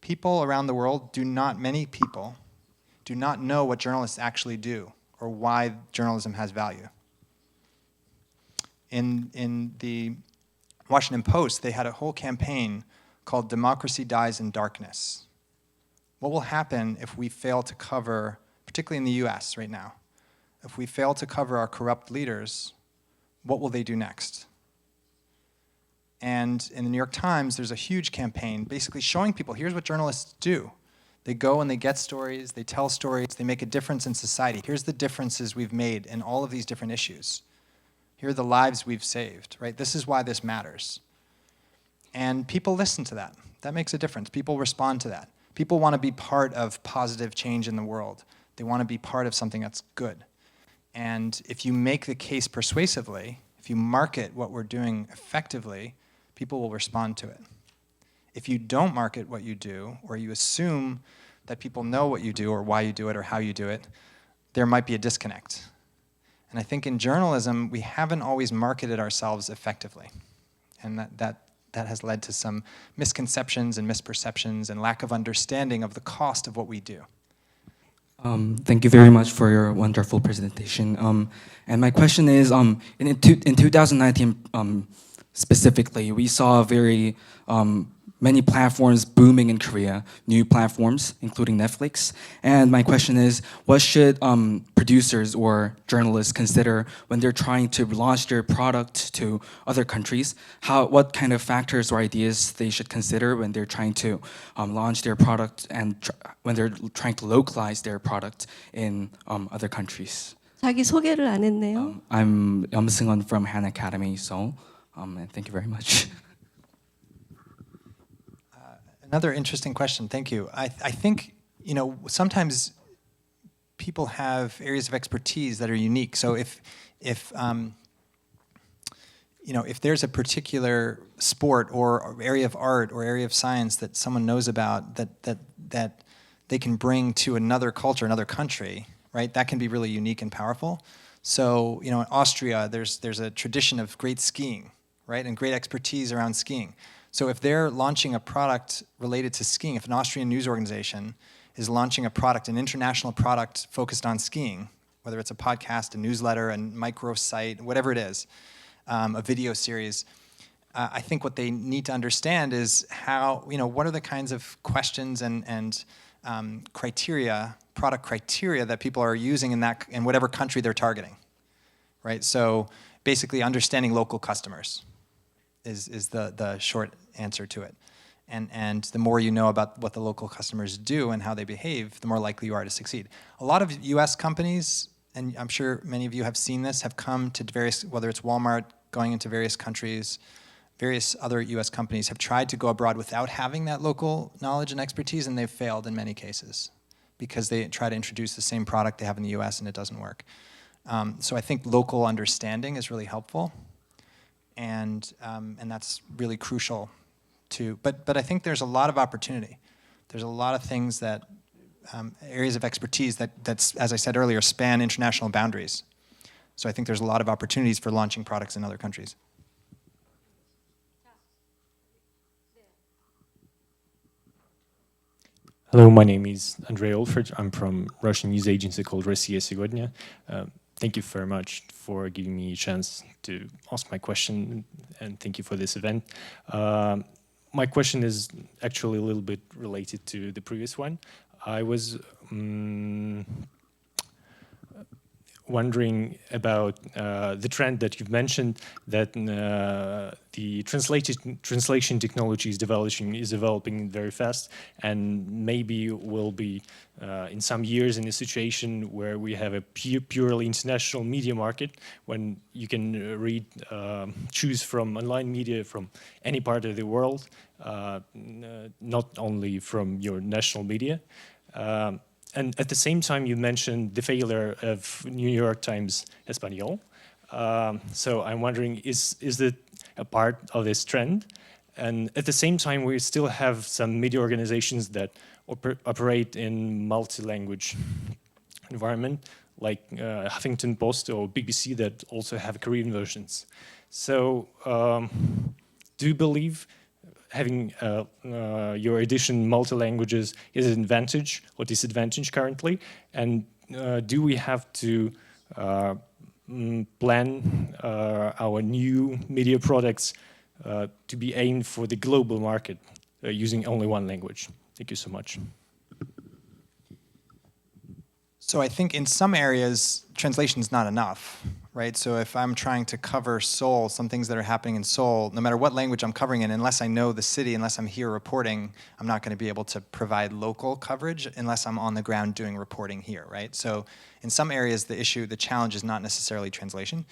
People around the world many people do not know what journalists actually do or why journalism has value. In the Washington Post, they had a whole campaign called Democracy Dies in Darkness. What will happen if we fail to cover, particularly in the US right now, if we fail to cover our corrupt leaders, what will they do next? And in the New York Times, there's a huge campaign basically showing people, here's what journalists do. They go and they get stories, they tell stories, they make a difference in society. Here's the differences we've made in all of these different issues. Here are the lives we've saved, right? This is why this matters. And people listen to that. That makes a difference. People respond to that. People want to be part of positive change in the world. They want to be part of something that's good. And if you make the case persuasively, if you market what we're doing effectively, people will respond to it. If you don't market what you do, or you assume that people know what you do or why you do it or how you do it, there might be a disconnect. And I think in journalism, we haven't always marketed ourselves effectively. And that has led to some misconceptions and misperceptions and lack of understanding of the cost of what we do.
Thank you very much for your wonderful presentation. And my question is, in 2019 specifically, we saw very many platforms booming in Korea, new platforms, including Netflix. And my question is, what should producers or journalists consider when they're trying to launch their product to other countries? What kind of factors or ideas they should consider when they're trying to launch their product and when they're trying to localize their product in other countries?
자기 소개를 안 했네요.
I'm Seung-won from Han Academy, Seoul. And thank you very much.
Another interesting question, thank you. I think, sometimes people have areas of expertise that are unique. So if there's a particular sport or area of art or area of science that someone knows about that they can bring to another culture, another country, right? That can be really unique and powerful. So, in Austria, there's a tradition of great skiing, right? And great expertise around skiing. So if they're launching a product related to skiing, if an Austrian news organization is launching a product, an international product focused on skiing, whether it's a podcast, a newsletter, a microsite, whatever it is, a video series, I think what they need to understand is how, what are the kinds of questions and criteria, product criteria that people are using in whatever country they're targeting, right? So basically understanding local customers is the short answer to it. And the more you know about what the local customers do and how they behave, the more likely you are to succeed. A lot of US companies, and I'm sure many of you have seen this, have come to various, whether it's Walmart going into various countries, various other US companies have tried to go abroad without having that local knowledge and expertise, and they've failed in many cases because they try to introduce the same product they have in the US and it doesn't work. So I think local understanding is really helpful. And that's really crucial too. But I think there's a lot of opportunity. There's a lot of things that, areas of expertise that's, as I said earlier, span international boundaries. So I think there's a lot of opportunities for launching products in other countries.
Hello, my name is Andrei Olfert. I'm from Russian news agency called Россия сегодня. Thank you very much for giving me a chance to ask my question, and thank you for this event. My question is actually a little bit related to the previous one. I was wondering about the trend that you've mentioned, that the translation technology is developing very fast, and maybe will be in some years in a situation where we have a purely international media market, when you can choose from online media from any part of the world, not only from your national media. And at the same time, you mentioned the failure of New York Times Espanol. So I'm wondering, is it a part of this trend? And at the same time, we still have some media organizations that operate in multi-language environment, like Huffington Post or BBC, that also have Korean versions. So do you believe having your edition multi-languages is an advantage or disadvantage currently? And do we have to plan our new media products to be aimed for the global market using only one language? Thank you so much.
So I think in some areas, translation is not enough, right? So if I'm trying to cover Seoul, some things that are happening in Seoul, no matter what language I'm covering in, unless I know the city, unless I'm here reporting, I'm not going to be able to provide local coverage unless I'm on the ground doing reporting here, right? So in some areas, the challenge is not necessarily translation.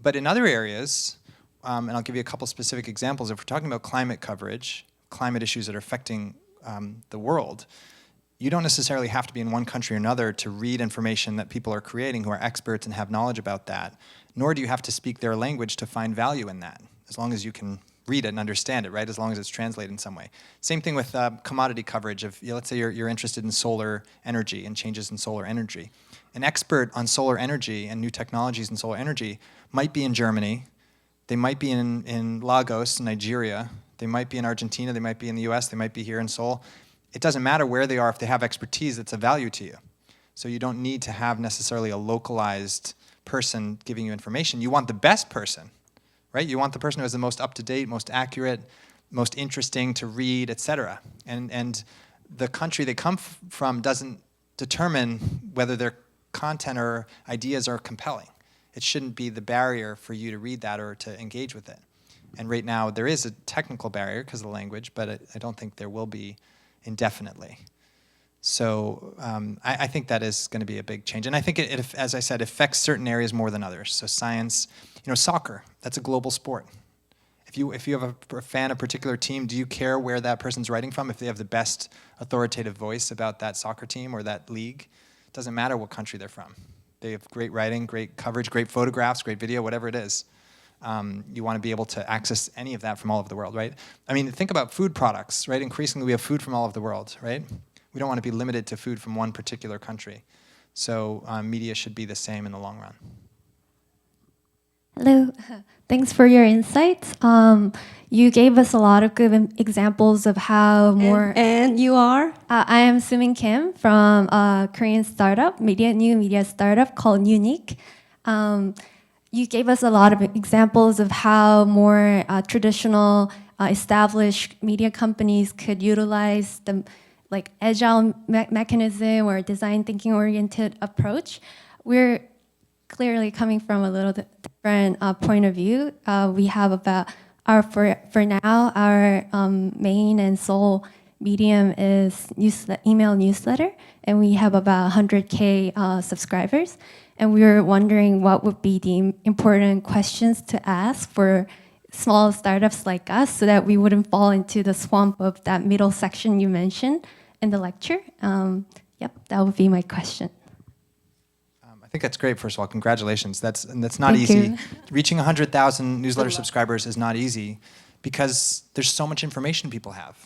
But in other areas, and I'll give you a couple specific examples, if we're talking about climate coverage, climate issues that are affecting the world, You don't necessarily have to be in one country or another to read information that people are creating who are experts and have knowledge about that, nor do you have to speak their language to find value in that, as long as you can read it and understand it, right? As long as it's translated in some way. Same thing with commodity coverage. If let's say you're interested in solar energy and changes in solar energy. An expert on solar energy and new technologies in solar energy might be in Germany, they might be in Lagos, Nigeria, they might be in Argentina, they might be in the US, they might be here in Seoul. It doesn't matter where they are if they have expertise that's of value to you. So you don't need to have necessarily a localized person giving you information. You want the best person, right? You want the person who is the most up-to-date, most accurate, most interesting to read, etc. And the country they come from doesn't determine whether their content or ideas are compelling. It shouldn't be the barrier for you to read that or to engage with it. And right now there is a technical barrier because of the language, but I don't think there will be indefinitely. So I think that is going to be a big change. And I think it, as I said, affects certain areas more than others. So science, soccer, that's a global sport. If you have a fan of a particular team, do you care where that person's writing from? If they have the best authoritative voice about that soccer team or that league, it doesn't matter what country they're from. They have great writing, great coverage, great photographs, great video, whatever it is. You want to be able to access any of that from all over the world, right? I mean, think about food products, right? Increasingly, we have food from all over the world, right? We don't want to be limited to food from one particular country. So media should be the same in the long run.
Hello, thanks for your insights. You gave us a lot of good examples of how more...
And you are?
I am Sumin Kim from a Korean startup, new media startup called Unique. You gave us a lot of examples of how more traditional, established media companies could utilize the agile mechanism or design thinking oriented approach. We're clearly coming from a little different point of view. We have about for now our main and sole medium is email newsletter, and we have about 100K subscribers. And we were wondering what would be the important questions to ask for small startups like us so that we wouldn't fall into the swamp of that middle section you mentioned in the lecture. That would be my question.
I think that's great, first of all. Congratulations. That's not
Thank
easy.
you.
Reaching 100,000 newsletter subscribers is not easy because there's so much information people have.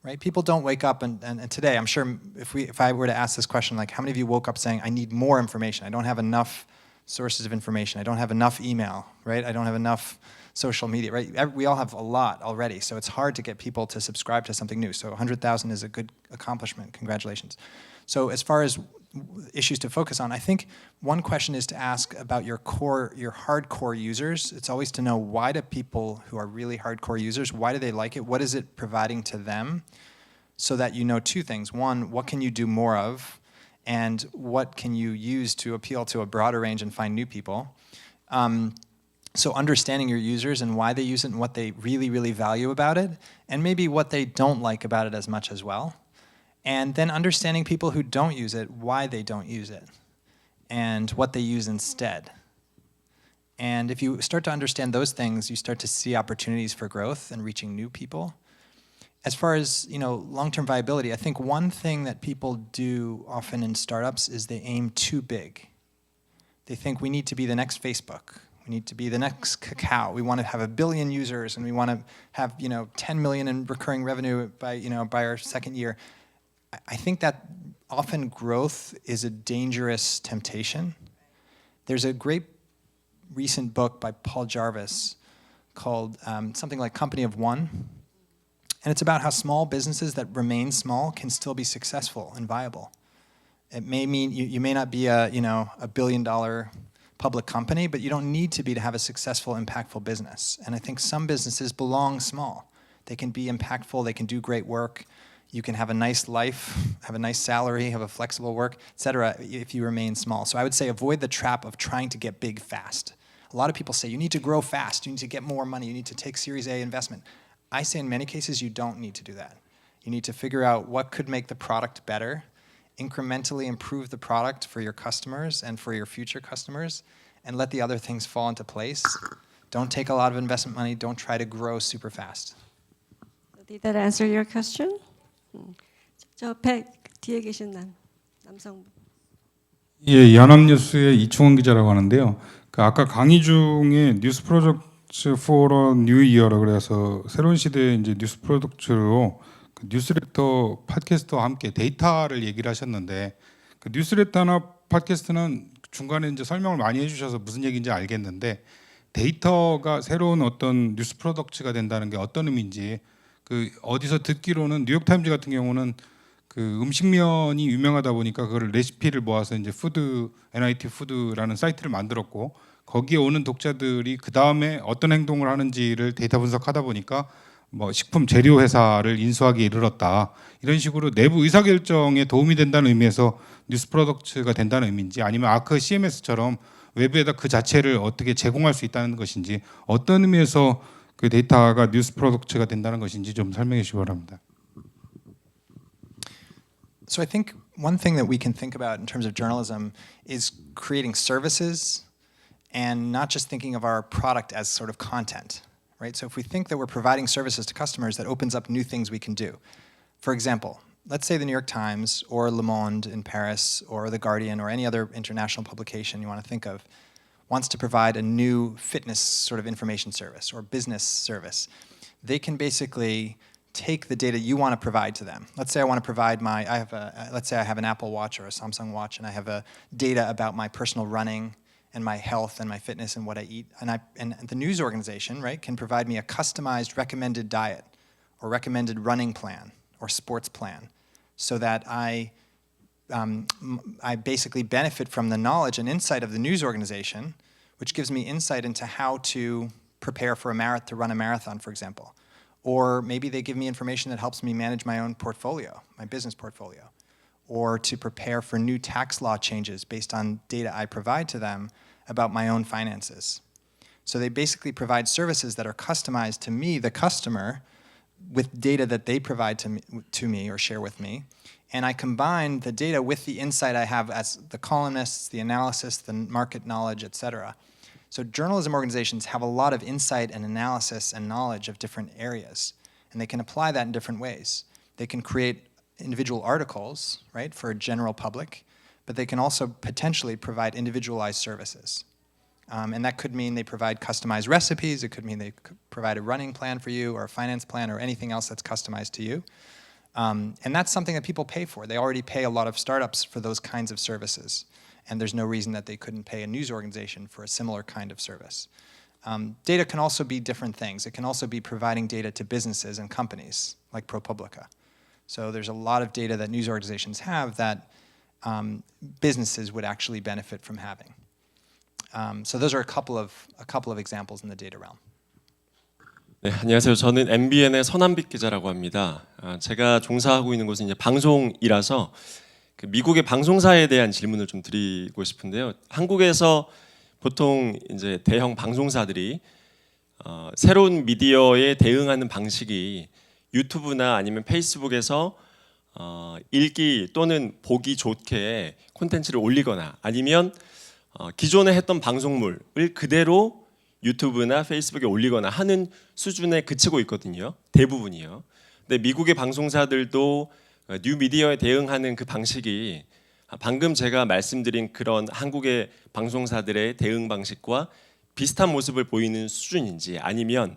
Right? People don't wake up and today, I'm sure if I were to ask this question, like how many of you woke up saying, I need more information, I don't have enough sources of information, I don't have enough email, right? I don't have enough social media, right? We all have a lot already, so it's hard to get people to subscribe to something new. So 100,000 is a good accomplishment, congratulations. So as far as issues to focus on, I think one question is to ask about your hardcore users. It's always to know, why do people who are really hardcore users, why do they like it? What is it providing to them? So that you know two things. One, what can you do more of? And what can you use to appeal to a broader range and find new people? So understanding your users and why they use it and what they really, really value about it, and maybe what they don't like about it as much as well. And then understanding people who don't use it, why they don't use it, and what they use instead. And if you start to understand those things, you start to see opportunities for growth and reaching new people. As far as long-term viability, I think one thing that people do often in startups is they aim too big. They think we need to be the next Facebook. We need to be the next Kakao. We want to have 1 billion users, and we want to have 10 million in recurring revenue by our second year. I think that often growth is a dangerous temptation. There's a great recent book by Paul Jarvis called something like Company of One. And it's about how small businesses that remain small can still be successful and viable. It may mean you may not be a $1 billion public company, but you don't need to be to have a successful, impactful business. And I think some businesses belong small. They can be impactful, they can do great work. You can have a nice life, have a nice salary, have a flexible work, etc. if you remain small. So I would say avoid the trap of trying to get big fast. A lot of people say you need to grow fast, you need to get more money, you need to take Series A investment. I say in many cases you don't need to do that. You need to figure out what could make the product better, incrementally improve the product for your customers and for your future customers, and let the other things fall into place. Don't take a lot of investment money, don't try to grow super fast.
Did that answer your question? 뒤에 계신 남성분.
예, 연합뉴스의 이충원 기자라고 하는데요. 그 아까 강의 중에 뉴스 프로덕트 for a new year라 그래서 새로운 시대의 이제 뉴스 프로덕트로 그 뉴스레터 팟캐스트와 함께 데이터를 얘기를 하셨는데 그 뉴스레터나 팟캐스트는 중간에 이제 설명을 많이 해주셔서 무슨 얘기인지 알겠는데 데이터가 새로운 어떤 뉴스 프로덕트가 된다는 게 어떤 의미인지 그 어디서 듣기로는 뉴욕타임즈 같은 경우는 그 음식면이 유명하다 보니까 그걸 레시피를 모아서 이제 푸드 NIT 푸드라는 사이트를 만들었고 거기에 오는 독자들이 그 다음에 어떤 행동을 하는지를 데이터 분석하다 보니까 뭐 식품 재료 회사를 인수하기에 이르렀다 이런 식으로 내부 의사결정에 도움이 된다는 의미에서 뉴스 프로덕트가 된다는 의미인지 아니면 아크 CMS처럼 외부에다 그 자체를 어떻게 제공할 수 있다는 것인지 어떤 의미에서 그 데이터가 뉴스 프로덕트가 된다는 것인지 좀 설명해 주시기 바랍니다.
So I think one thing that we can think about in terms of journalism is creating services and not just thinking of our product as sort of content, right? So if we think that we're providing services to customers, that opens up new things we can do. For example, let's say the New York Times or Le Monde in Paris or The Guardian or any other international publication you want to think of wants to provide a new fitness sort of information service or business service. They can basically take the data you want to provide to them. Let's say I want to provide let's say I have an Apple Watch or a Samsung Watch and I have data about my personal running and my health and my fitness and what I eat. And the news organization, right, can provide me a customized recommended diet or recommended running plan or sports plan so that I basically benefit from the knowledge and insight of the news organization, which gives me insight into how to prepare for to run a marathon, for example. Or maybe they give me information that helps me manage my own portfolio, my business portfolio, or to prepare for new tax law changes based on data I provide to them about my own finances. So they basically provide services that are customized to me, the customer, with data that they provide to me or share with me. And I combine the data with the insight I have as the columnists, the analysis, the market knowledge, etc. So journalism organizations have a lot of insight and analysis and knowledge of different areas, and they can apply that in different ways. They can create individual articles, right, for a general public, but they can also potentially provide individualized services. And that could mean they provide customized recipes, it could mean they provide a running plan for you or a finance plan or anything else that's customized to you. And that's something that people pay for. They already pay a lot of startups for those kinds of services. And there's no reason that they couldn't pay a news organization for a similar kind of service. Data can also be different things. It can also be providing data to businesses and companies, like ProPublica. So there's a lot of data that news organizations have that businesses would actually benefit from having. So those are a couple of examples in the data realm.
네, 안녕하세요. 저는 MBN의 선한빛 기자라고 합니다. 제가 종사하고 있는 곳은 이제 방송이라서 그 미국의 방송사에 대한 질문을 좀 드리고 싶은데요. 한국에서 보통 이제 대형 방송사들이 새로운 미디어에 대응하는 방식이 유튜브나 아니면 페이스북에서 읽기 또는 보기 좋게 콘텐츠를 올리거나 아니면 기존에 했던 방송물을 그대로 유튜브나 페이스북에 올리거나 하는 수준에 그치고 있거든요. 대부분이요. 근데 미국의 방송사들도 뉴 미디어에 대응하는 그 방식이 방금 제가 말씀드린 그런 한국의 방송사들의 대응 방식과 비슷한 모습을 보이는 수준인지 아니면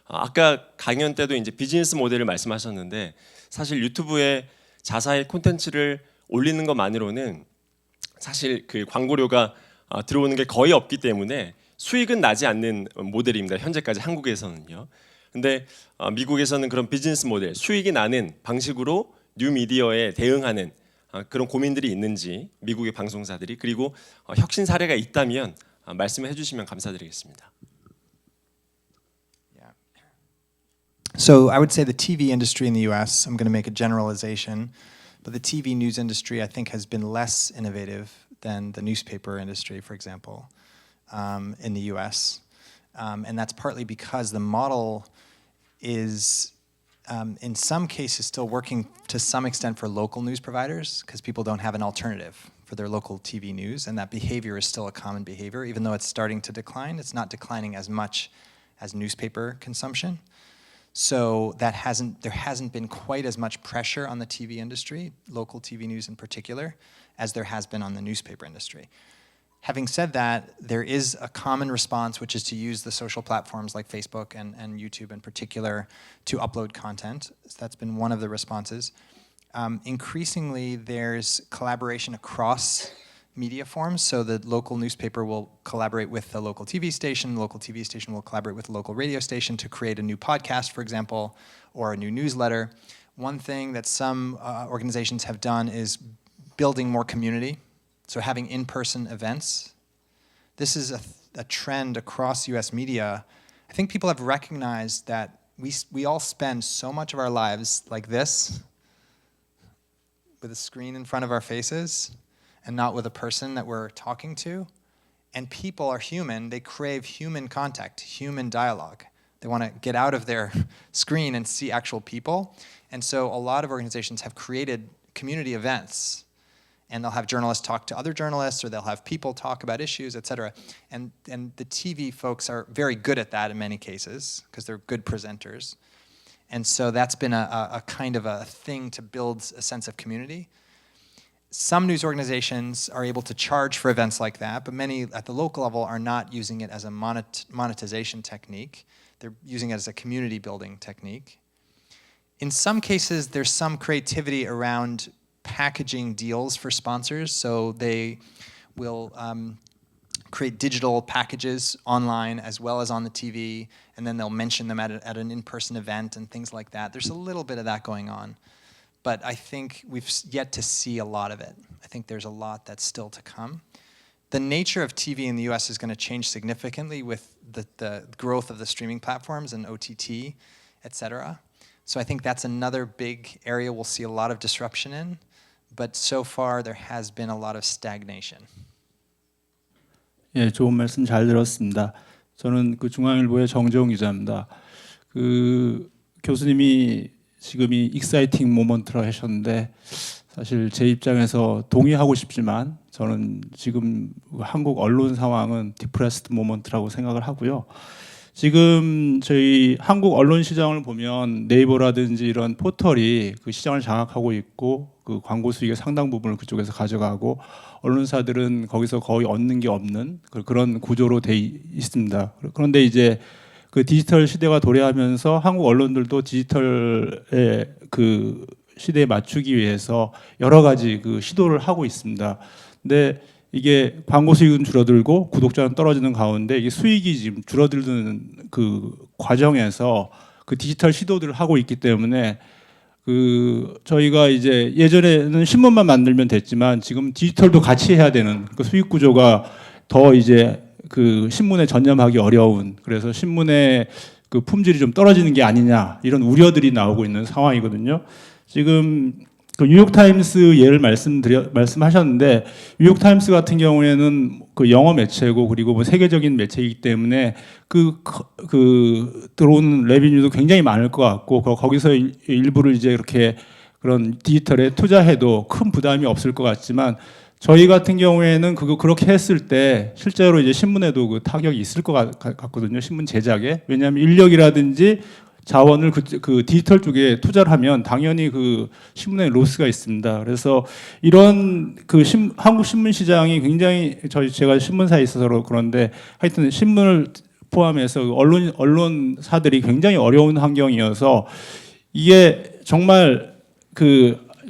아까 강연 때도 이제 비즈니스 모델을 말씀하셨는데 사실 유튜브에 자사의 콘텐츠를 올리는 것만으로는 사실 그 광고료가 들어오는 게 거의 없기 때문에 수익은 나지 않는 모델입니다. 현재까지 한국에서는요. 근데 미국에서는 그런 비즈니스 모델, 수익이 나는 방식으로 뉴 미디어에 대응하는 그런 고민들이 있는지 미국의 방송사들이 그리고 혁신 사례가 있다면 말씀해 주시면 감사드리겠습니다.
So I would say the TV industry in the US, I'm going to make a generalization, but the TV news industry I think has been less innovative than the newspaper industry, for example, in the US. And that's partly because the model is in some cases still working to some extent for local news providers because people don't have an alternative for their local TV news, and that behavior is still a common behavior. Even though it's starting to decline, it's not declining as much as newspaper consumption. So there hasn't been quite as much pressure on the TV industry, local TV news in particular, as there has been on the newspaper industry. Having said that, there is a common response, which is to use the social platforms like Facebook and YouTube in particular to upload content. So that's been one of the responses. Increasingly, there's collaboration across media forms, so the local newspaper will collaborate with the local TV station will collaborate with the local radio station to create a new podcast, for example, or a new newsletter. One thing that some organizations have done is building more community, so having in-person events. This is a trend across US media. I think people have recognized that we all spend so much of our lives like this, with a screen in front of our faces, and not with a person that we're talking to. And people are human, they crave human contact, human dialogue. They want to get out of their screen and see actual people. And so a lot of organizations have created community events, and they'll have journalists talk to other journalists, or they'll have people talk about issues, etc. And the TV folks are very good at that in many cases, because they're good presenters. And so that's been a kind of a thing to build a sense of community. Some news organizations are able to charge for events like that, but many at the local level are not using it as a monetization technique. They're using it as a community building technique. In some cases, there's some creativity around packaging deals for sponsors, so they will create digital packages online as well as on the TV, and then they'll mention them at an in-person event and things like that. There's a little bit of that going on. But I think we've yet to see a lot of it. I think there's a lot that's still to come. The nature of TV in the US is going to change significantly with the growth of the streaming platforms and OTT, et cetera. So I think that's another big area we'll see a lot of disruption in. But so far there has been a lot of stagnation.
예, 좋은 말씀 잘 들었습니다. 저는 그 중앙일보의 정재홍 기자입니다. 그 교수님이 지금 이 익사이팅 모먼트라고 하셨는데 사실 제 입장에서 동의하고 싶지만 저는 지금 한국 언론 상황은 디프레스드 모먼트라고 생각을 하고요. 지금 저희 한국 언론 시장을 보면 네이버라든지 이런 포털이 그 시장을 장악하고 있고 그 광고 수익의 상당 부분을 그쪽에서 가져가고 언론사들은 거기서 거의 얻는 게 없는 그런 구조로 돼 있습니다. 그런데 이제 그 디지털 시대가 도래하면서 한국 언론들도 디지털의 그 시대에 맞추기 위해서 여러 가지 그 시도를 하고 있습니다. 근데 이게 광고 수익은 줄어들고 구독자는 떨어지는 가운데 이게 수익이 지금 줄어들는 그 과정에서 그 디지털 시도들을 하고 있기 때문에 그 저희가 이제 예전에는 신문만 만들면 됐지만 지금 디지털도 같이 해야 되는 그 수익 구조가 더 이제 그 신문에 전념하기 어려운, 그래서 신문의 그 품질이 좀 떨어지는 게 아니냐 이런 우려들이 나오고 있는 상황이거든요. 지금 그 뉴욕타임스 예를 말씀하셨는데 뉴욕타임스 같은 경우에는 그 영어 매체고 그리고 뭐 세계적인 매체이기 때문에 그 들어오는 레비뉴도 굉장히 많을 것 같고 거기서 일부를 이제 이렇게 그런 디지털에 투자해도 큰 부담이 없을 것 같지만 저희 같은 경우에는 그렇게 했을 때 실제로 이제 신문에도 그 타격이 있을 것 같거든요. 신문 제작에. 왜냐하면 인력이라든지 자원을 그 디지털 쪽에 투자를 하면 당연히 그 신문에 로스가 있습니다. 그래서 이런 그 한국 신문 시장이 굉장히 제가 신문사에 있어서 그런데 하여튼 신문을 포함해서 언론사들이 굉장히 어려운 환경이어서 이게 정말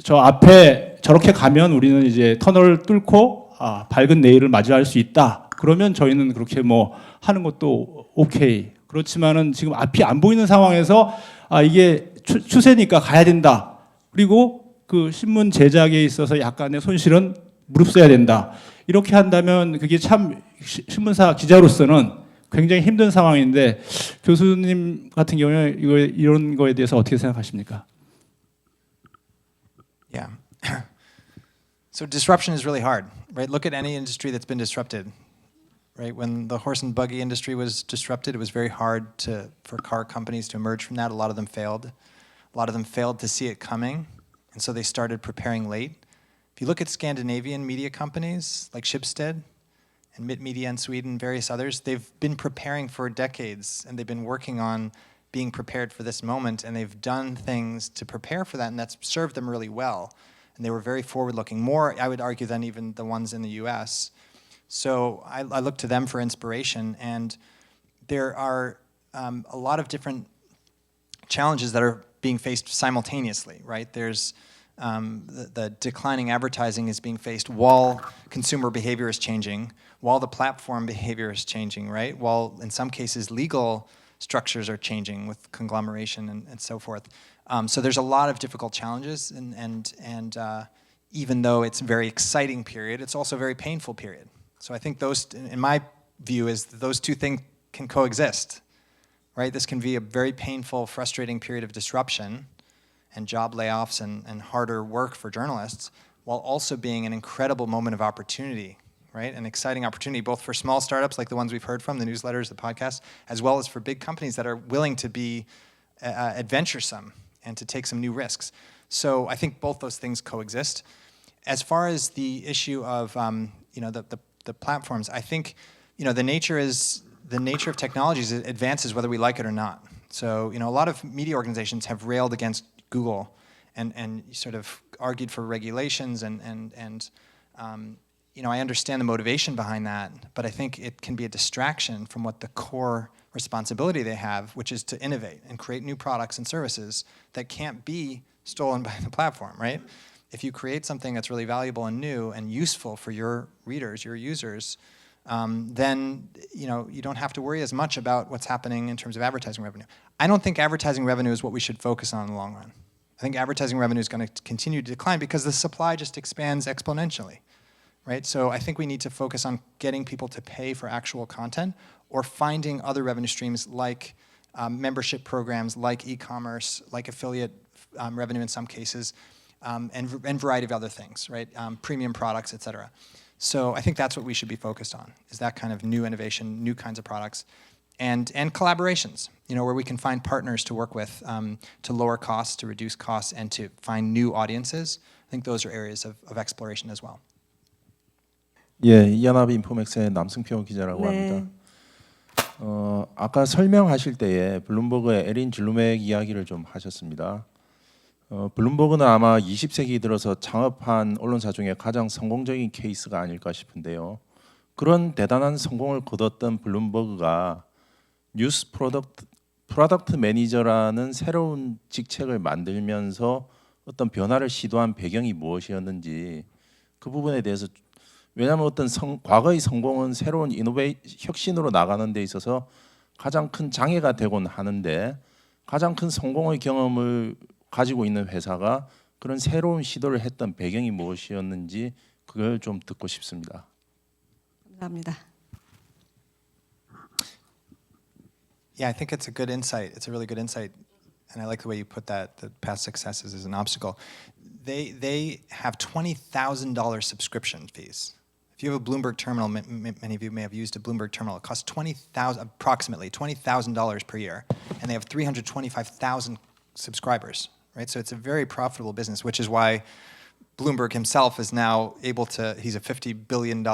저 앞에 저렇게 가면 우리는 이제 터널을 뚫고 밝은 내일을 맞이할 수 있다. 그러면 저희는 그렇게 뭐 하는 것도 오케이. 그렇지만은 지금 앞이 안 보이는 상황에서 이게 추세니까 가야 된다. 그리고 그 신문 제작에 있어서 약간의 손실은 무릅써야 된다. 이렇게 한다면 그게 참 신문사 기자로서는 굉장히 힘든 상황인데 교수님 같은 경우에 이런 거에 대해서 어떻게 생각하십니까?
Yeah. So disruption is really hard, right? Look at any industry that's been disrupted. Right, when the horse and buggy industry was disrupted, it was very hard for car companies to emerge from that. A lot of them failed. A lot of them failed to see it coming, and so they started preparing late. If you look at Scandinavian media companies like Schibsted and Mitt Media in Sweden, various others, they've been preparing for decades, and they've been working on being prepared for this moment, and they've done things to prepare for that, and that's served them really well. And they were very forward-looking, more, I would argue, than even the ones in the US. So I look to them for inspiration, and there are a lot of different challenges that are being faced simultaneously, right? There's the declining advertising is being faced while consumer behavior is changing, while the platform behavior is changing, right? While in some cases legal structures are changing with conglomeration and so forth. So there's a lot of difficult challenges, and even though it's a very exciting period, it's also a very painful period. So I think those, in my view, is those two things can coexist, right? This can be a very painful, frustrating period of disruption and job layoffs and harder work for journalists, while also being an incredible moment of opportunity, right? An exciting opportunity both for small startups like the ones we've heard from, the newsletters, the podcasts, as well as for big companies that are willing to be adventuresome and to take some new risks. So I think both those things coexist. As far as the issue of the platforms, I think the nature of technologies advances whether we like it or not. So a lot of media organizations have railed against Google and sort of argued for regulations and I understand the motivation behind that, but I think it can be a distraction from what the core responsibility they have, which is to innovate and create new products and services that can't be stolen by the platform, right? If you create something that's really valuable and new and useful for your readers, your users, then you don't have to worry as much about what's happening in terms of advertising revenue. I don't think advertising revenue is what we should focus on in the long run. I think advertising revenue is going to continue to decline because the supply just expands exponentially, right? So I think we need to focus on getting people to pay for actual content or finding other revenue streams like membership programs, like e-commerce, like affiliate revenue in some cases, and variety of other things, right? Premium products, et cetera. So I think that's what we should be focused on, is that kind of new innovation, new kinds of products, and collaborations, where we can find partners to work with to lower costs, to reduce costs, and to find new audiences. I think those are areas of exploration as well.
예, 이연합 인포맥스의 남승표 기자라고
네.
합니다. 아까 설명하실 때에 블룸버그의 에린 줄루맥 이야기를 좀 하셨습니다. 블룸버그는 아마 20세기 들어서 창업한 언론사 중에 가장 성공적인 케이스가 아닐까 싶은데요. 그런 대단한 성공을 거뒀던 블룸버그가 뉴스 프로덕트 매니저라는 새로운 직책을 만들면서 어떤 변화를 시도한 배경이 무엇이었는지 그 부분에 대해서, 왜냐하면 어떤 과거의 성공은 새로운 혁신으로 나가는 데 있어서 가장 큰 장애가 되곤 하는데, 가장 큰 성공의 경험을 가지고 있는 회사가 그런 새로운 시도를 했던 배경이 무엇이었는지 그걸 좀 듣고 싶습니다.
감사합니다.
Yeah, I think it's a good insight. It's a really good insight, and I like the way you put that. The past successes is an obstacle. They have $20,000 subscription fees. If you have a Bloomberg terminal, many of you may have used a Bloomberg terminal. It costs approximately $20,000 per year, and they have 325,000 subscribers. Right, so it's a very profitable business, which is why Bloomberg himself is now able to. He's a $50 billion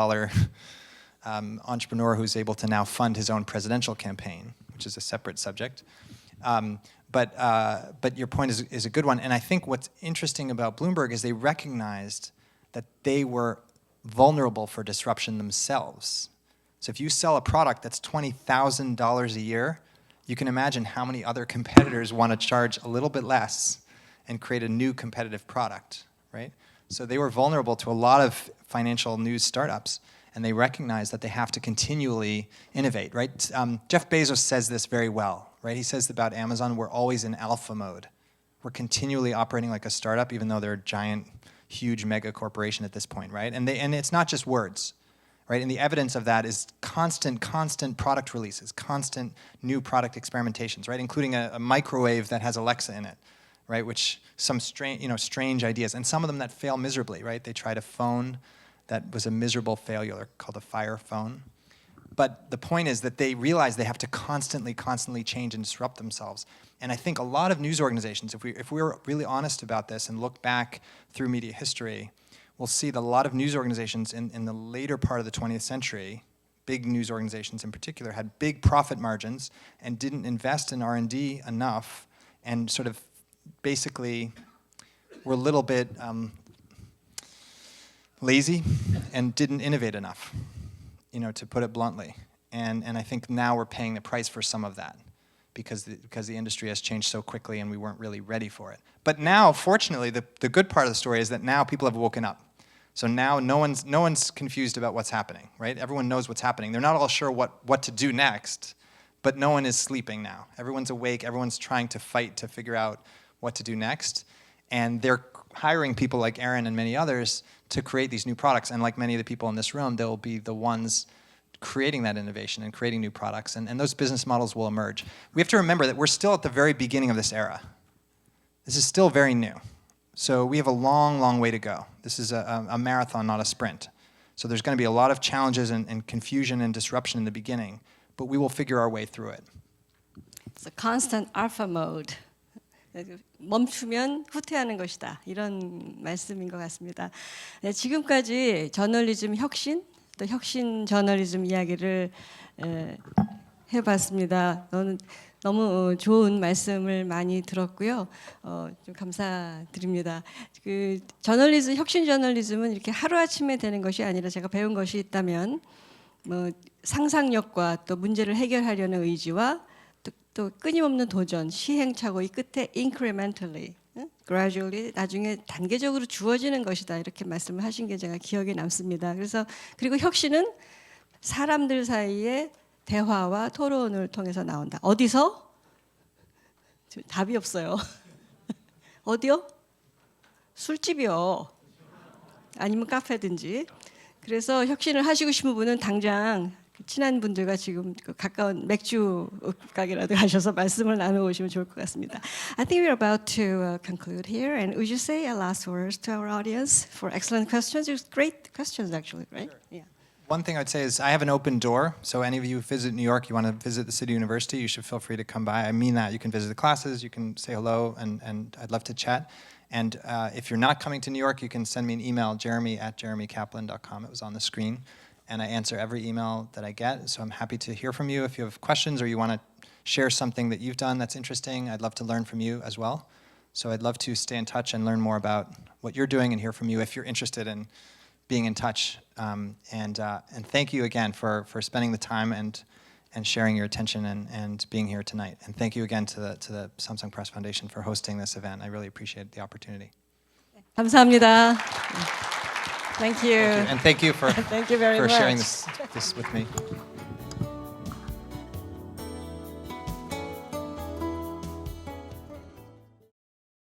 entrepreneur who's able to now fund his own presidential campaign, which is a separate subject. But your point is a good one, and I think what's interesting about Bloomberg is they recognized that they were vulnerable for disruption themselves. So if you sell a product that's $20,000 a year, you can imagine how many other competitors want to charge a little bit less and create a new competitive product, right? So they were vulnerable to a lot of financial news startups, and they recognize that they have to continually innovate, right? Jeff Bezos says this very well, right? He says about Amazon, we're always in alpha mode. We're continually operating like a startup, even though they're a giant, huge mega corporation at this point, right? And it's not just words, right? And the evidence of that is constant product releases, constant new product experimentations, right? Including a microwave that has Alexa in it, right? Which some strange ideas, and some of them that fail miserably, right? They tried a phone that was a miserable failure called a Fire phone. But the point is that they realize they have to constantly change and disrupt themselves. And I think a lot of news organizations, if we're really honest about this and look back through media history, we'll see that a lot of news organizations in the later part of the 20th century, big news organizations in particular, had big profit margins and didn't invest in R&D enough, and sort of basically were a little bit lazy and didn't innovate enough, to put it bluntly. And I think now we're paying the price for some of that, because the industry has changed so quickly and we weren't really ready for it. But now, fortunately, the good part of the story is that now people have woken up. So now no one's confused about what's happening, right? Everyone knows what's happening. They're not all sure what to do next, but no one is sleeping now. Everyone's awake. Everyone's trying to fight to figure out what to do next. And they're hiring people like Erin and many others to create these new products. And like many of the people in this room, they'll be the ones creating that innovation and creating new products. And those business models will emerge. We have to remember that we're still at the very beginning of this era. This is still very new. So we have a long, long way to go. This is a marathon, not a sprint. So there's going to be a lot of challenges and confusion and disruption in the beginning, but we will figure our way through it.
It's a constant alpha mode. 멈추면 후퇴하는 것이다. 이런 말씀인 것 같습니다. 네, 지금까지 저널리즘 혁신, 또 혁신 저널리즘 이야기를 해봤습니다. 너무 좋은 말씀을 많이 들었고요. 좀 감사드립니다. 그 저널리즘, 혁신 저널리즘은 이렇게 하루아침에 되는 것이 아니라 제가 배운 것이 있다면 상상력과 또 문제를 해결하려는 의지와 또 끊임없는 도전, 시행착오, 이 끝에 incrementally, gradually, 나중에 단계적으로 주어지는 것이다. 이렇게 말씀을 하신 게 제가 기억에 남습니다. 그리고 혁신은 사람들 사이에 대화와 토론을 통해서 나온다. 어디서? 답이 없어요. 어디요? 술집이요. 아니면 카페든지. 그래서 혁신을 하시고 싶은 분은 당장 친한 분들과 지금 가까운 맥주 가게라도 가셔서 말씀을 나눠보시면 좋을 것 같습니다. I think we're about to conclude here. And would you say a last words to our audience for excellent questions? It was great questions, actually, right? Sure. Yeah.
One thing I would say is I have an open door, so any of you who visit New York, you want to visit the City University, you should feel free to come by. I mean that. You can visit the classes, you can say hello, and I'd love to chat. And if you're not coming to New York, you can send me an email, jeremy@jeremycaplan.com. It was on the screen. And I answer every email that I get, so I'm happy to hear from you. If you have questions or you want to share something that you've done that's interesting, I'd love to learn from you as well. So I'd love to stay in touch and learn more about what you're doing and hear from you if you're interested in being in touch. And thank you again for spending the time and sharing your attention and being here tonight. And thank you again to the Samsung Press Foundation for hosting this event. I really appreciate the opportunity.
감사합니다. Thank you.
And thank you for
Thank you very much.
sharing this with me.